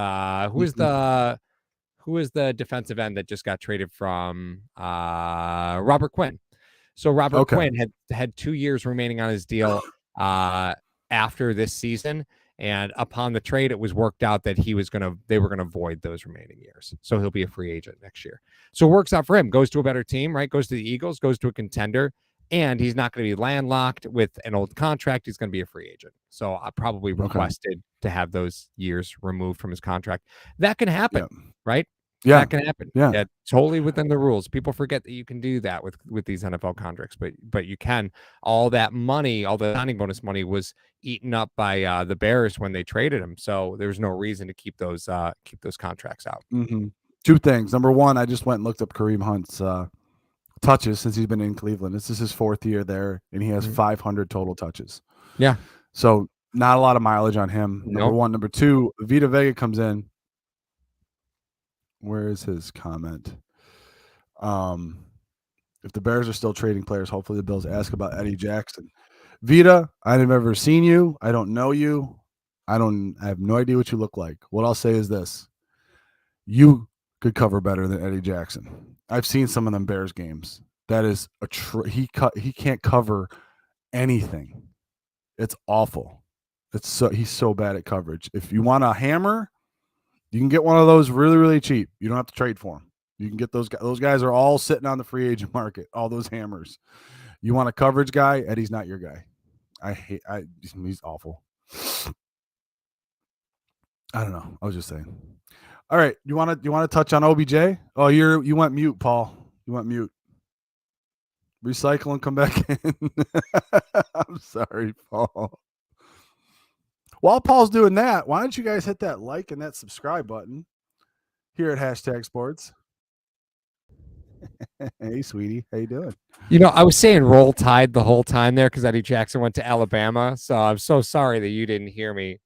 who who is the defensive end that just got traded from Robert Quinn? So Robert Quinn had 2 years remaining on his deal after this season. And upon the trade, it was worked out that they were gonna void those remaining years. So he'll be a free agent next year. So it works out for him. Goes to a better team, right? Goes to the Eagles, goes to a contender, and he's not going to be landlocked with an old contract. He's going to be a free agent. So I probably requested to have those years removed from his contract. That can happen, right? Yeah, that can happen. Yeah, totally within the rules. People forget that you can do that with these NFL contracts, but you can. All that money, all the signing bonus money, was eaten up by the Bears when they traded him. So there's no reason to keep those contracts out. Mm-hmm. Two things. Number one, I just went and looked up Kareem Hunt's touches since he's been in Cleveland. This is his 4th year there, and he has 500 total touches. Yeah. So not a lot of mileage on him. Number one. Number two, Vita Vea comes in. Where is his comment? If the Bears are still trading players, hopefully the Bills ask about Eddie Jackson. Vita, I have never seen you. I don't know you. I have no idea what you look like. What I'll say is this. You could cover better than Eddie Jackson. I've seen some of them Bears games. That is he can't cover anything. It's awful. He's so bad at coverage. If you want a hammer, you can get one of those really, really cheap. You don't have to trade for them. You can get those guys. Those guys are all sitting on the free agent market, all those hammers. You want a coverage guy? Eddie's not your guy. He's awful. I don't know. I was just saying. All right. You want to touch on OBJ? Oh, you went mute, Paul. You went mute. Recycle and come back in. I'm sorry, Paul. While Paul's doing that, why don't you guys hit that like and that subscribe button here at Hashtag Sports? Hey, sweetie. How you doing? I was saying Roll Tide the whole time there because Eddie Jackson went to Alabama. So I'm so sorry that you didn't hear me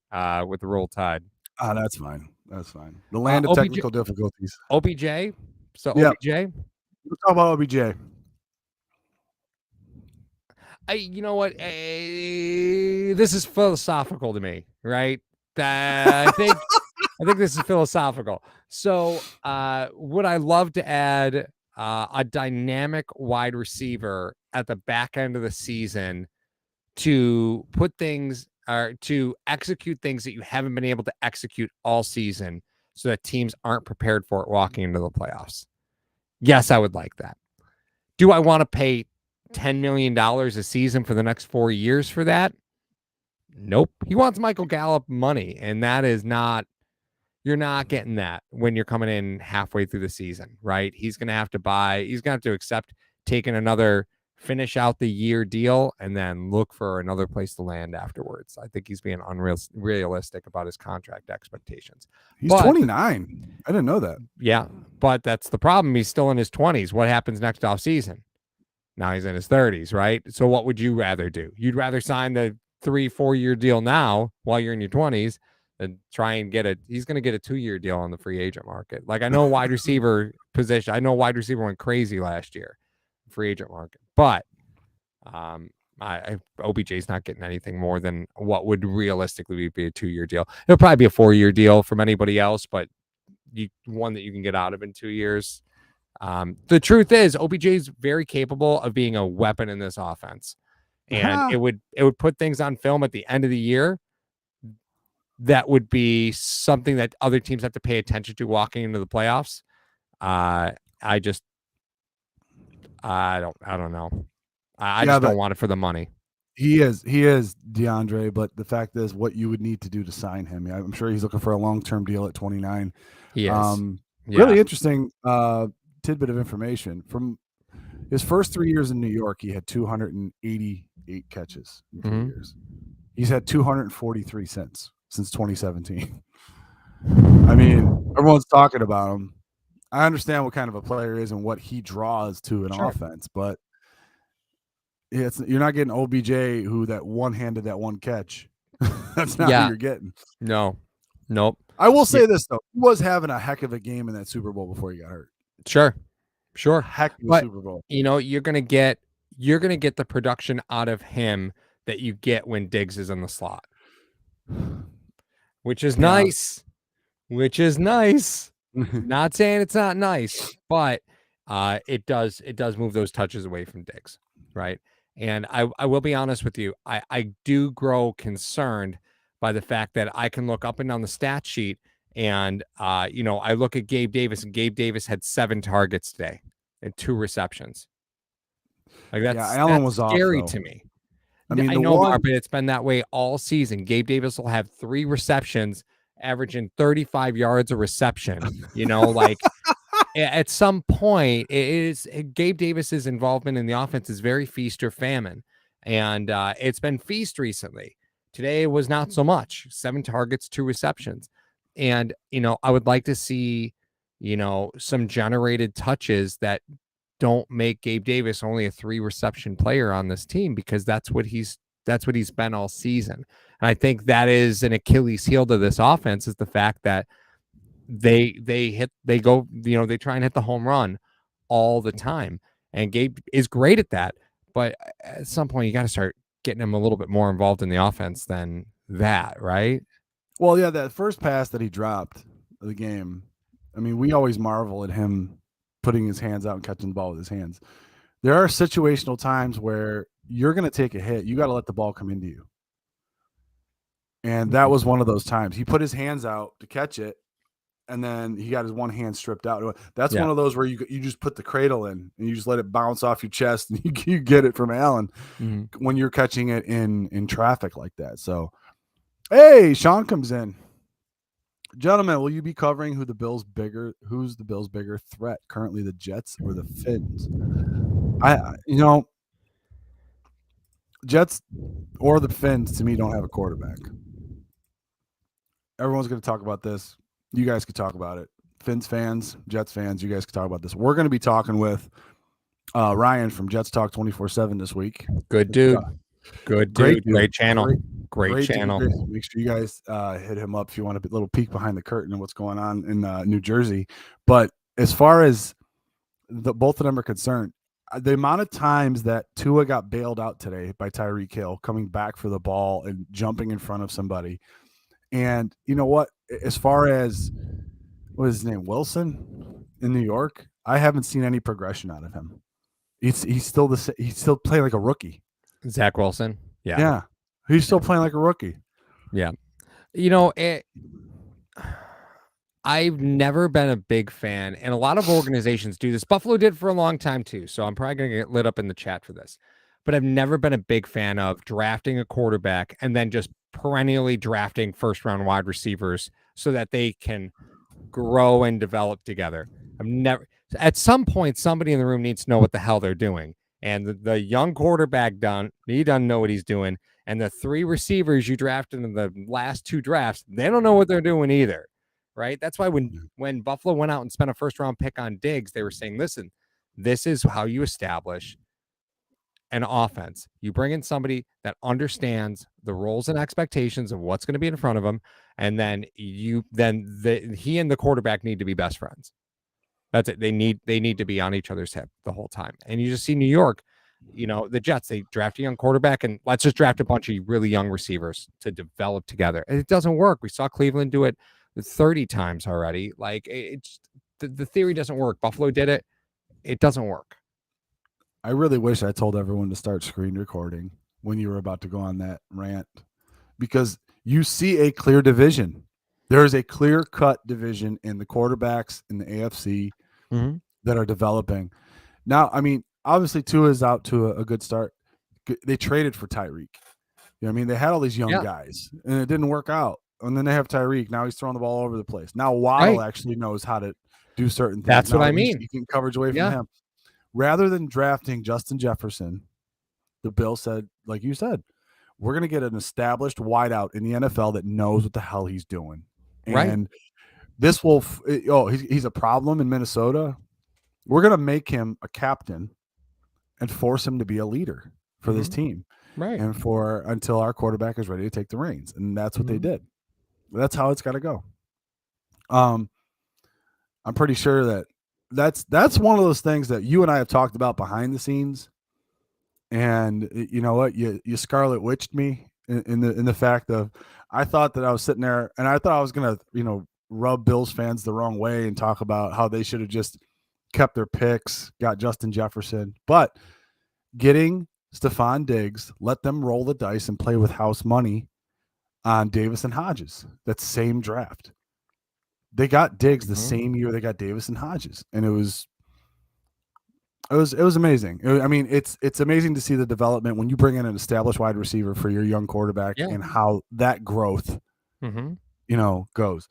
with the Roll Tide. Oh, that's fine. That's fine. The land of technical difficulties. OBJ? So OBJ? We'll talk about OBJ. You know what? This is philosophical to me, right? I think this is philosophical. So would I love to add a dynamic wide receiver at the back end of the season to put things or to execute things that you haven't been able to execute all season so that teams aren't prepared for it walking into the playoffs? Yes, I would like that. Do I want to pay $10 million a season for the next 4 years for that? Nope. He wants Michael Gallup money, and that is not, you're not getting that when you're coming in halfway through the season, right? He's going to have to accept taking another finish out the year deal and then look for another place to land afterwards. I think he's being unrealistic about his contract expectations. He's 29. I didn't know that. Yeah, but that's the problem. He's still in his 20s. What happens next offseason? Now he's in his 30s, right? So what would you rather do? You'd rather sign the 3-4 year deal now while you're in your 20s than try and he's going to get a 2-year deal on the free agent market. Like I know wide receiver position. I know wide receiver went crazy last year, free agent market, but OBJ's not getting anything more than what would realistically be a 2-year deal. It'll probably be a 4-year deal from anybody else, but one that you can get out of in 2 years. The truth is OBJ is very capable of being a weapon in this offense, and it would put things on film at the end of the year. That would be something that other teams have to pay attention to walking into the playoffs. I don't know. I just don't want it for the money. He is DeAndre, but the fact is what you would need to do to sign him. I'm sure he's looking for a long-term deal at 29. He is. Really interesting tidbit of information. From his first 3 years in New York, he had 288 catches in 3 years. He's had 243 since 2017. I mean, everyone's talking about him. I understand what kind of a player he is and what he draws to an offense, but you're not getting OBJ who that one-handed that one catch. That's not who you're getting. No. Nope. I will say this though. He was having a heck of a game in that Super Bowl before he got hurt. Sure. Heck of a Super Bowl. You're gonna get the production out of him that you get when Diggs is in the slot. Which is nice. Not saying it's not nice, but it does move those touches away from Diggs, right? And I will be honest with you, I do grow concerned by the fact that I can look up and down the stat sheet and I look at Gabe Davis, and Gabe Davis had 7 targets today and 2 receptions. Like Yeah, that's Allen was off scary though. to me. I mean, I the know, Mark, one, but it's been that way all season. Gabe Davis will have 3 receptions, averaging 35 yards a reception. Like at some point, Gabe Davis's involvement in the offense is very feast or famine, and it's been feast recently. Today was not so much. 7 targets, 2 receptions, and I would like to see some generated touches that don't make Gabe Davis only a 3 reception player on this team, because that's what he's been all season. And I think that is an Achilles heel to this offense, is the fact that they try and hit the home run all the time. And Gabe is great at that, but at some point you got to start getting him a little bit more involved in the offense than that, right? well, yeah, that first pass that he dropped of the game. I mean, we always marvel at him putting his hands out and catching the ball with his hands. There are situational times where you're going to take a hit. You got to let the ball come into you. And that was one of those times. He put his hands out to catch it, and then he got his one hand stripped out. That's one of those where you just put the cradle in and you just let it bounce off your chest, and you get it from Allen when you're catching it in traffic like that. So, hey, Sean comes in. Gentlemen, will you be covering who's the Bills' bigger threat currently, the Jets or the Fins? Jets or the Fins to me don't have a quarterback. Everyone's going to talk about this. You guys could talk about it. Fins fans, Jets fans, you guys could talk about this. We're going to be talking with Ryan from Jets Talk 24/7 this week. Good dude. Good dude. Great channel. Great channel. Make sure you guys hit him up if you want a little peek behind the curtain of what's going on in New Jersey. But as far as both of them are concerned, the amount of times that Tua got bailed out today by Tyreek Hill coming back for the ball and jumping in front of somebody. And you know what? As far as what is his name, Wilson in New York, I haven't seen any progression out of him. He's still playing like a rookie. Zach Wilson. Yeah. He's still playing like a rookie. Yeah. I've never been a big fan, and a lot of organizations do this. Buffalo did for a long time too, so I'm probably going to get lit up in the chat for this. But I've never been a big fan of drafting a quarterback and then just perennially drafting first-round wide receivers so that they can grow and develop together. At some point, somebody in the room needs to know what the hell they're doing. And the young quarterback he doesn't know what he's doing. And the 3 receivers you drafted in the last 2 drafts, they don't know what they're doing either. Right? That's why when Buffalo went out and spent a first-round pick on Diggs, they were saying, listen, this is how you establish an offense. You bring in somebody that understands the roles and expectations of what's going to be in front of them, and then he and the quarterback need to be best friends. That's it. They need to be on each other's hip the whole time. And you just see New York, the Jets, they draft a young quarterback and let's just draft a bunch of really young receivers to develop together. And it doesn't work. We saw Cleveland do it 30 times already. Like the theory doesn't work. Buffalo did it. It doesn't work. I really wish I told everyone to start screen recording when you were about to go on that rant, because you see a clear division. There is a clear-cut division in the quarterbacks in the AFC that are developing. Now, I mean, obviously Tua is out to a good start. They traded for Tyreek. They had all these young guys, and it didn't work out. And then they have Tyreek. Now he's throwing the ball all over the place. Now Waddle actually knows how to do certain things. That's what I mean. You can coverage away from him. Rather than drafting Justin Jefferson, the Bills said, like you said, we're going to get an established wideout in the NFL that knows what the hell he's doing. And this will he's a problem in Minnesota. We're going to make him a captain and force him to be a leader for this team. Right. And until our quarterback is ready to take the reins. And that's what they did. That's how it's got to go. I'm pretty sure that's one of those things that you and I have talked about behind the scenes. And you know what? You Scarlet Witched me in the fact of, I thought that I was sitting there and I thought I was going to, rub Bills fans the wrong way and talk about how they should have just kept their picks, got Justin Jefferson. But getting Stephon Diggs, let them roll the dice and play with house money on Davis and Hodges. That same draft. They got Diggs the same year they got Davis and Hodges, and it was amazing. I mean, it's amazing to see the development when you bring in an established wide receiver for your young quarterback and how that growth, goes.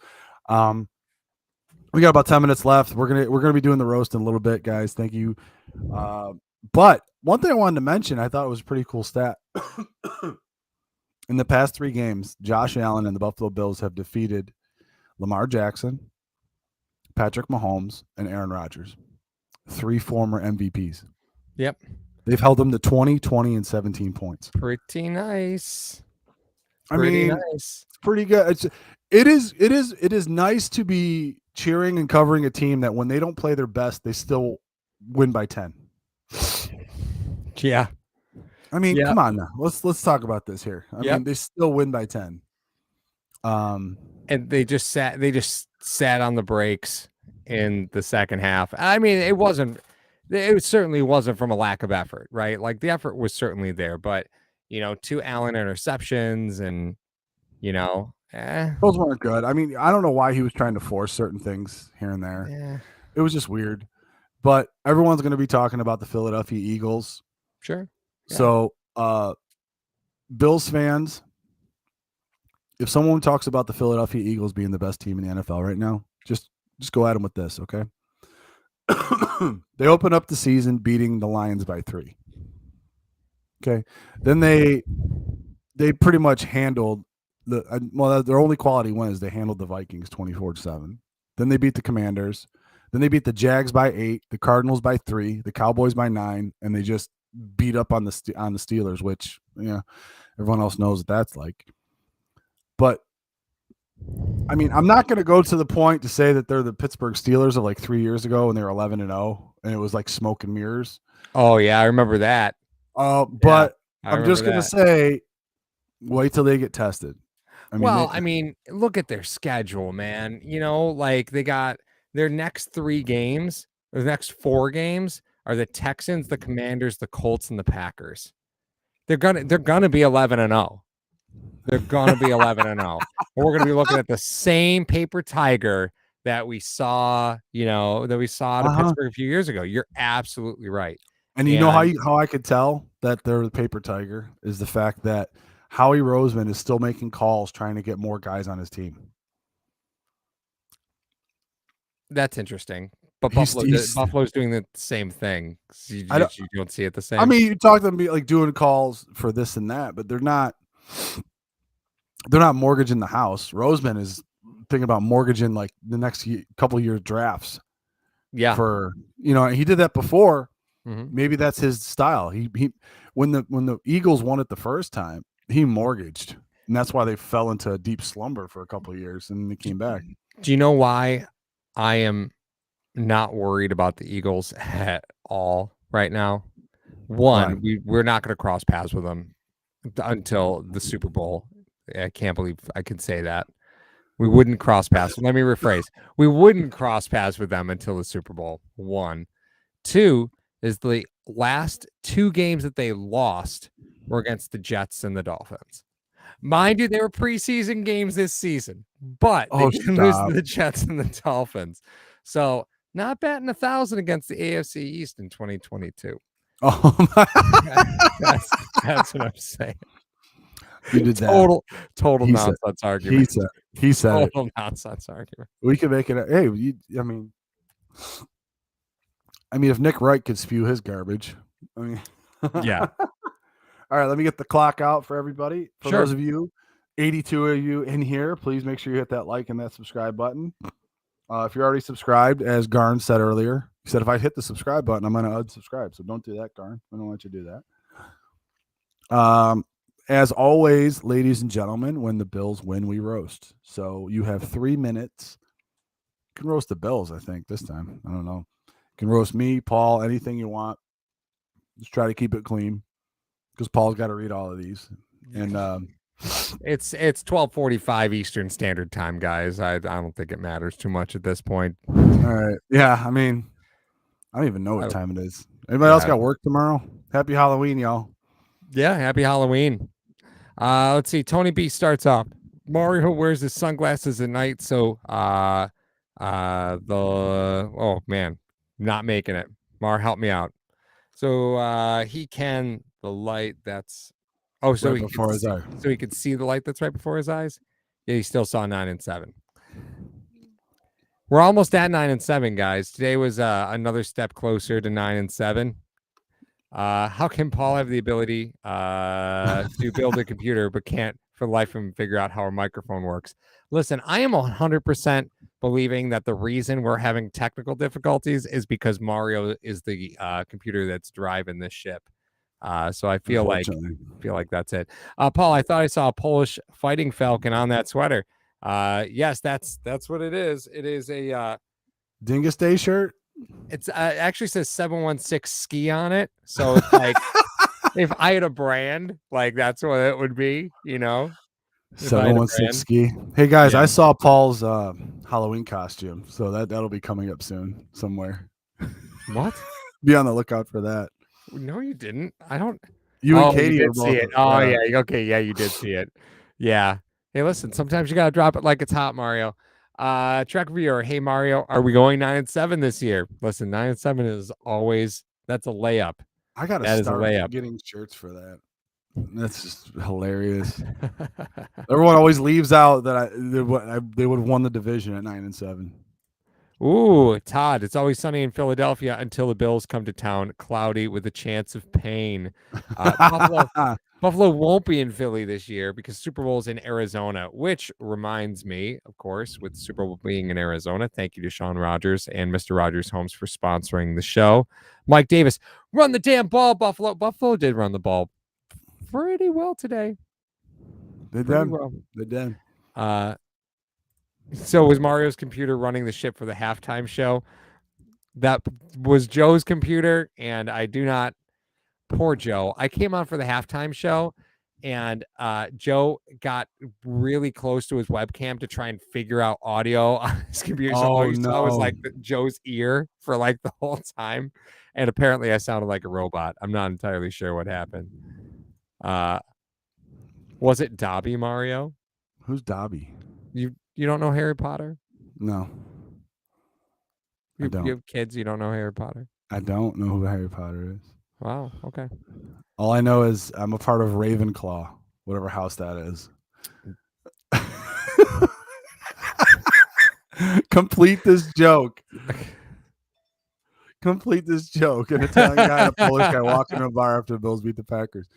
We got about 10 minutes left. We're gonna be doing the roast in a little bit, guys. Thank you. But one thing I wanted to mention, I thought it was a pretty cool stat. In the past 3 games, Josh Allen and the Buffalo Bills have defeated Lamar Jackson, Patrick Mahomes, and Aaron Rodgers. 3 former MVPs. Yep. They've held them to 20, 20, and 17 points. Pretty nice. It's pretty good. It is nice to be cheering and covering a team that when they don't play their best, they still win by 10. Yeah. I mean, come on now. Let's talk about this here. I mean, they still win by 10. And they just sat on the brakes in the second half. I mean, it certainly wasn't from a lack of effort, right? Like the effort was certainly there, but 2 Allen interceptions and those weren't good. I mean, I don't know why he was trying to force certain things here and there. Yeah. It was just weird. But everyone's going to be talking about the Philadelphia Eagles. Sure. Yeah. So, Bills fans, if someone talks about the Philadelphia Eagles being the best team in the NFL right now, just go at them with this, okay? They open up the season beating the Lions by 3. Okay. Then they pretty much handled their only quality win is they handled the Vikings 24-7. Then they beat the Commanders. Then they beat the Jags by 8, the Cardinals by 3, the Cowboys by 9, and they just beat up on the Steelers, which everyone else knows what that's like. But I mean, I'm not going to go to the point to say that they're the Pittsburgh Steelers of like 3 years ago when they were 11-0 and it was like smoke and mirrors. Oh yeah, I remember that. But I'm just going to say, wait till they get tested. I mean, look at their schedule, man. Like they got their next 3 games, or the next 4 games are the Texans, the Commanders, the Colts, and the Packers. They're gonna be 11-0. They're gonna be 11-0. We're gonna be looking at the same paper tiger that we saw, at Pittsburgh a few years ago. You're absolutely right. And you know how I could tell that they're the paper tiger is the fact that Howie Roseman is still making calls trying to get more guys on his team. That's interesting. But Buffalo's doing the same thing. You don't see it the same. I mean, you talk to them like doing calls for this and that, but they're not mortgaging the house. Roseman is thinking about mortgaging like the next couple years drafts. Yeah. For he did that before. Mm-hmm. Maybe that's his style. He when the Eagles won it the first time, he mortgaged, and that's why they fell into a deep slumber for a couple of years, and they came back. Do you know why I am not worried about the Eagles at all right now? One, we're not going to cross paths with them until the Super Bowl. I can't believe I can say that. We wouldn't cross paths. Let me rephrase. We wouldn't cross paths with them until the Super Bowl. 1. 2 is the last 2 games that they lost were against the Jets and the Dolphins. Mind you, they were preseason games this season, but they didn't lose to the Jets and the Dolphins. So not batting 1,000 against the AFC East in 2022. Oh, that's what I'm saying. You did that. Total nonsense argument. He said total nonsense argument. We could make it. Hey, I mean, if Nick Wright could spew his garbage, yeah. All right, let me get the clock out for everybody. For those of you, 82 of you in here, please make sure you hit that like and that subscribe button. If you're already subscribed, as Garn said earlier, he said if I hit the subscribe button, I'm going to unsubscribe. So don't do that, Garn. I don't want you to do that. As always, ladies and gentlemen, when the Bills win, we roast. So you have 3 minutes. You can roast the Bills, I think, this time. I don't know. You can roast me, Paul, anything you want. Just try to keep it clean because Paul's got to read all of these. And It's 12:45 Eastern Standard Time, guys. I don't think it matters too much at this point. All right. Yeah. I mean, I don't even know what Oh, time it is. Anybody else yeah. got work tomorrow? Happy Halloween, y'all. Yeah, happy Halloween. Let's see. Tony B starts off. Mario wears his sunglasses at night, so oh man, not making it. Mar, help me out. So he can the light that's so Right he could before his eye. so he could see the light that's right before his eyes. Yeah, he still saw 9 and 7. We're almost at 9 and 7, guys. Today was another step closer to 9 and 7. How can Paul have the ability to build a computer but can't for the life of him figure out how a microphone works? Listen, I am 100% believing that the reason we're having technical difficulties is because Mario is the computer that's driving this ship. So I feel like that's it. Paul, I thought I saw a Polish fighting falcon on that sweater. Yes, that's what it is. It is a Dingus Day shirt. It's actually says 716 ski on it. So it's like if I had a brand, like that's what it would be, you know. 716 ski. Hey guys, Yeah. I saw Paul's Halloween costume, so that'll be coming up soon somewhere. What? Be on the lookout for that. No, you didn't. I don't. You and Oh, Katie you are did both. see it. Oh yeah. Okay. Yeah, you did see it. Yeah. Hey, listen. Sometimes you gotta drop it like it's hot, Mario. Track viewer. Hey Mario, are we going 9 and 7 this year? Listen, 9 and 7 is always that's a layup. I gotta That is a start layup. getting shirts for that. That's just hilarious. Everyone always leaves out that they would have won the division at 9 and 7. Ooh, Todd, it's always sunny in Philadelphia until the Bills come to town. Cloudy with a chance of pain. Buffalo won't be in Philly this year because Super Bowl's in Arizona, which reminds me, of course, with Super Bowl being in Arizona, thank you to Sean Rogers and Mr. Rogers Homes for sponsoring the show. Mike Davis, run the damn ball, Buffalo. Buffalo did run the ball pretty well today. They did. They did. So was Mario's computer running the ship for the halftime show? That was Joe's computer, and I do not. Poor Joe. I came on for the halftime show, and Joe got really close to his webcam to try and figure out audio on his computer. So all you saw was like Joe's ear for like the whole time, and apparently I sounded like a robot. I'm not entirely sure what happened. Was it Dobby, Mario? Who's Dobby? You don't know Harry Potter? No. You have kids, you don't know Harry Potter? I don't know who Harry Potter is. Wow, okay. All I know is I'm a part of Ravenclaw, whatever house that is. Complete this joke. Complete this joke. An Italian guy and a Polish guy walking in a bar after the Bills beat the Packers.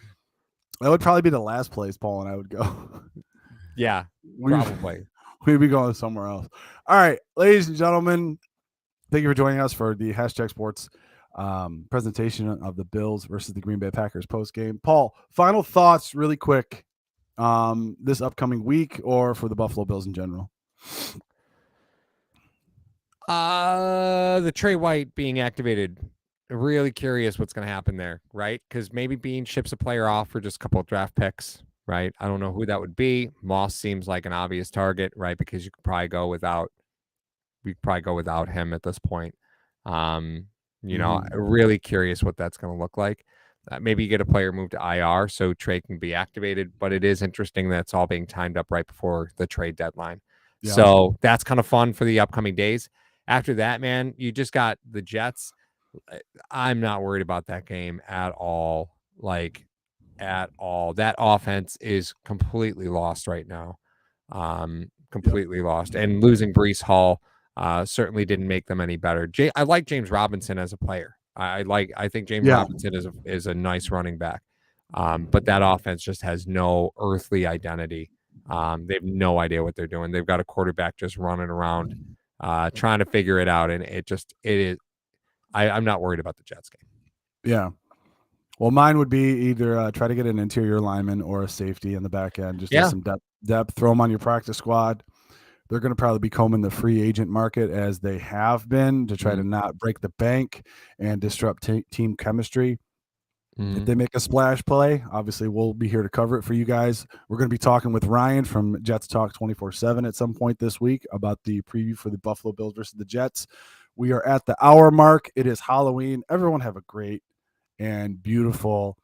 That would probably be the last place Paul and I would go. Yeah, probably. We'd be going somewhere else. All right, ladies and gentlemen, thank you for joining us for the Hashtag Sports presentation of the Bills versus the Green Bay Packers post game. Paul, final thoughts really quick this upcoming week or for the Buffalo Bills in general? The Trey White being activated. Really curious what's going to happen there, right? Because maybe Bean ships a player off for just a couple of draft picks, right? I don't know who that would be. Moss seems like an obvious target, right? Because you could probably go without him at this point. Really curious what that's going to look like. Maybe you get a player moved to IR so Trey can be activated, but it is interesting that it's all being timed up right before the trade deadline. Yeah. So that's kind of fun for the upcoming days. After that, man, you just got the Jets. I'm not worried about that game at all. At all. That offense is completely lost right now. Completely lost. And losing Breece Hall certainly didn't make them any better. I like James Robinson as a player. I think James Robinson is a nice running back. But that offense just has no earthly identity. They have no idea what they're doing. They've got a quarterback just running around trying to figure it out. And it is. I'm not worried about the Jets game. Yeah. Well, mine would be either try to get an interior lineman or a safety in the back end. Just get some depth. Throw them on your practice squad. They're going to probably be combing the free agent market as they have been to try to not break the bank and disrupt team chemistry. If they make a splash play, obviously we'll be here to cover it for you guys. We're going to be talking with Ryan from Jets Talk 24/7 at some point this week about the preview for the Buffalo Bills versus the Jets. We are at the hour mark. It is Halloween. Everyone have a great and beautiful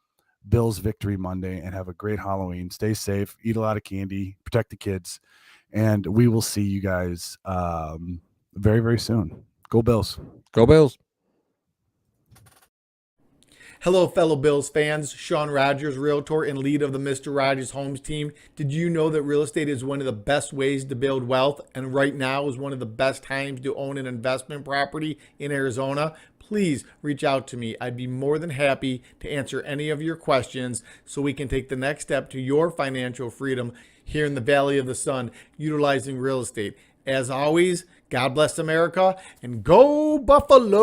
Bills victory Monday, and have a great Halloween. Stay safe, eat a lot of candy, protect the kids, and we will see you guys very, very soon. Go Bills. Go Bills. Hello, fellow Bills fans. Sean Rogers, realtor and lead of the Mr. Rogers Homes team. Did you know that real estate is one of the best ways to build wealth, and right now is one of the best times to own an investment property in Arizona? Please reach out to me. I'd be more than happy to answer any of your questions so we can take the next step to your financial freedom here in the Valley of the Sun, utilizing real estate. As always, God bless America and go Buffalo!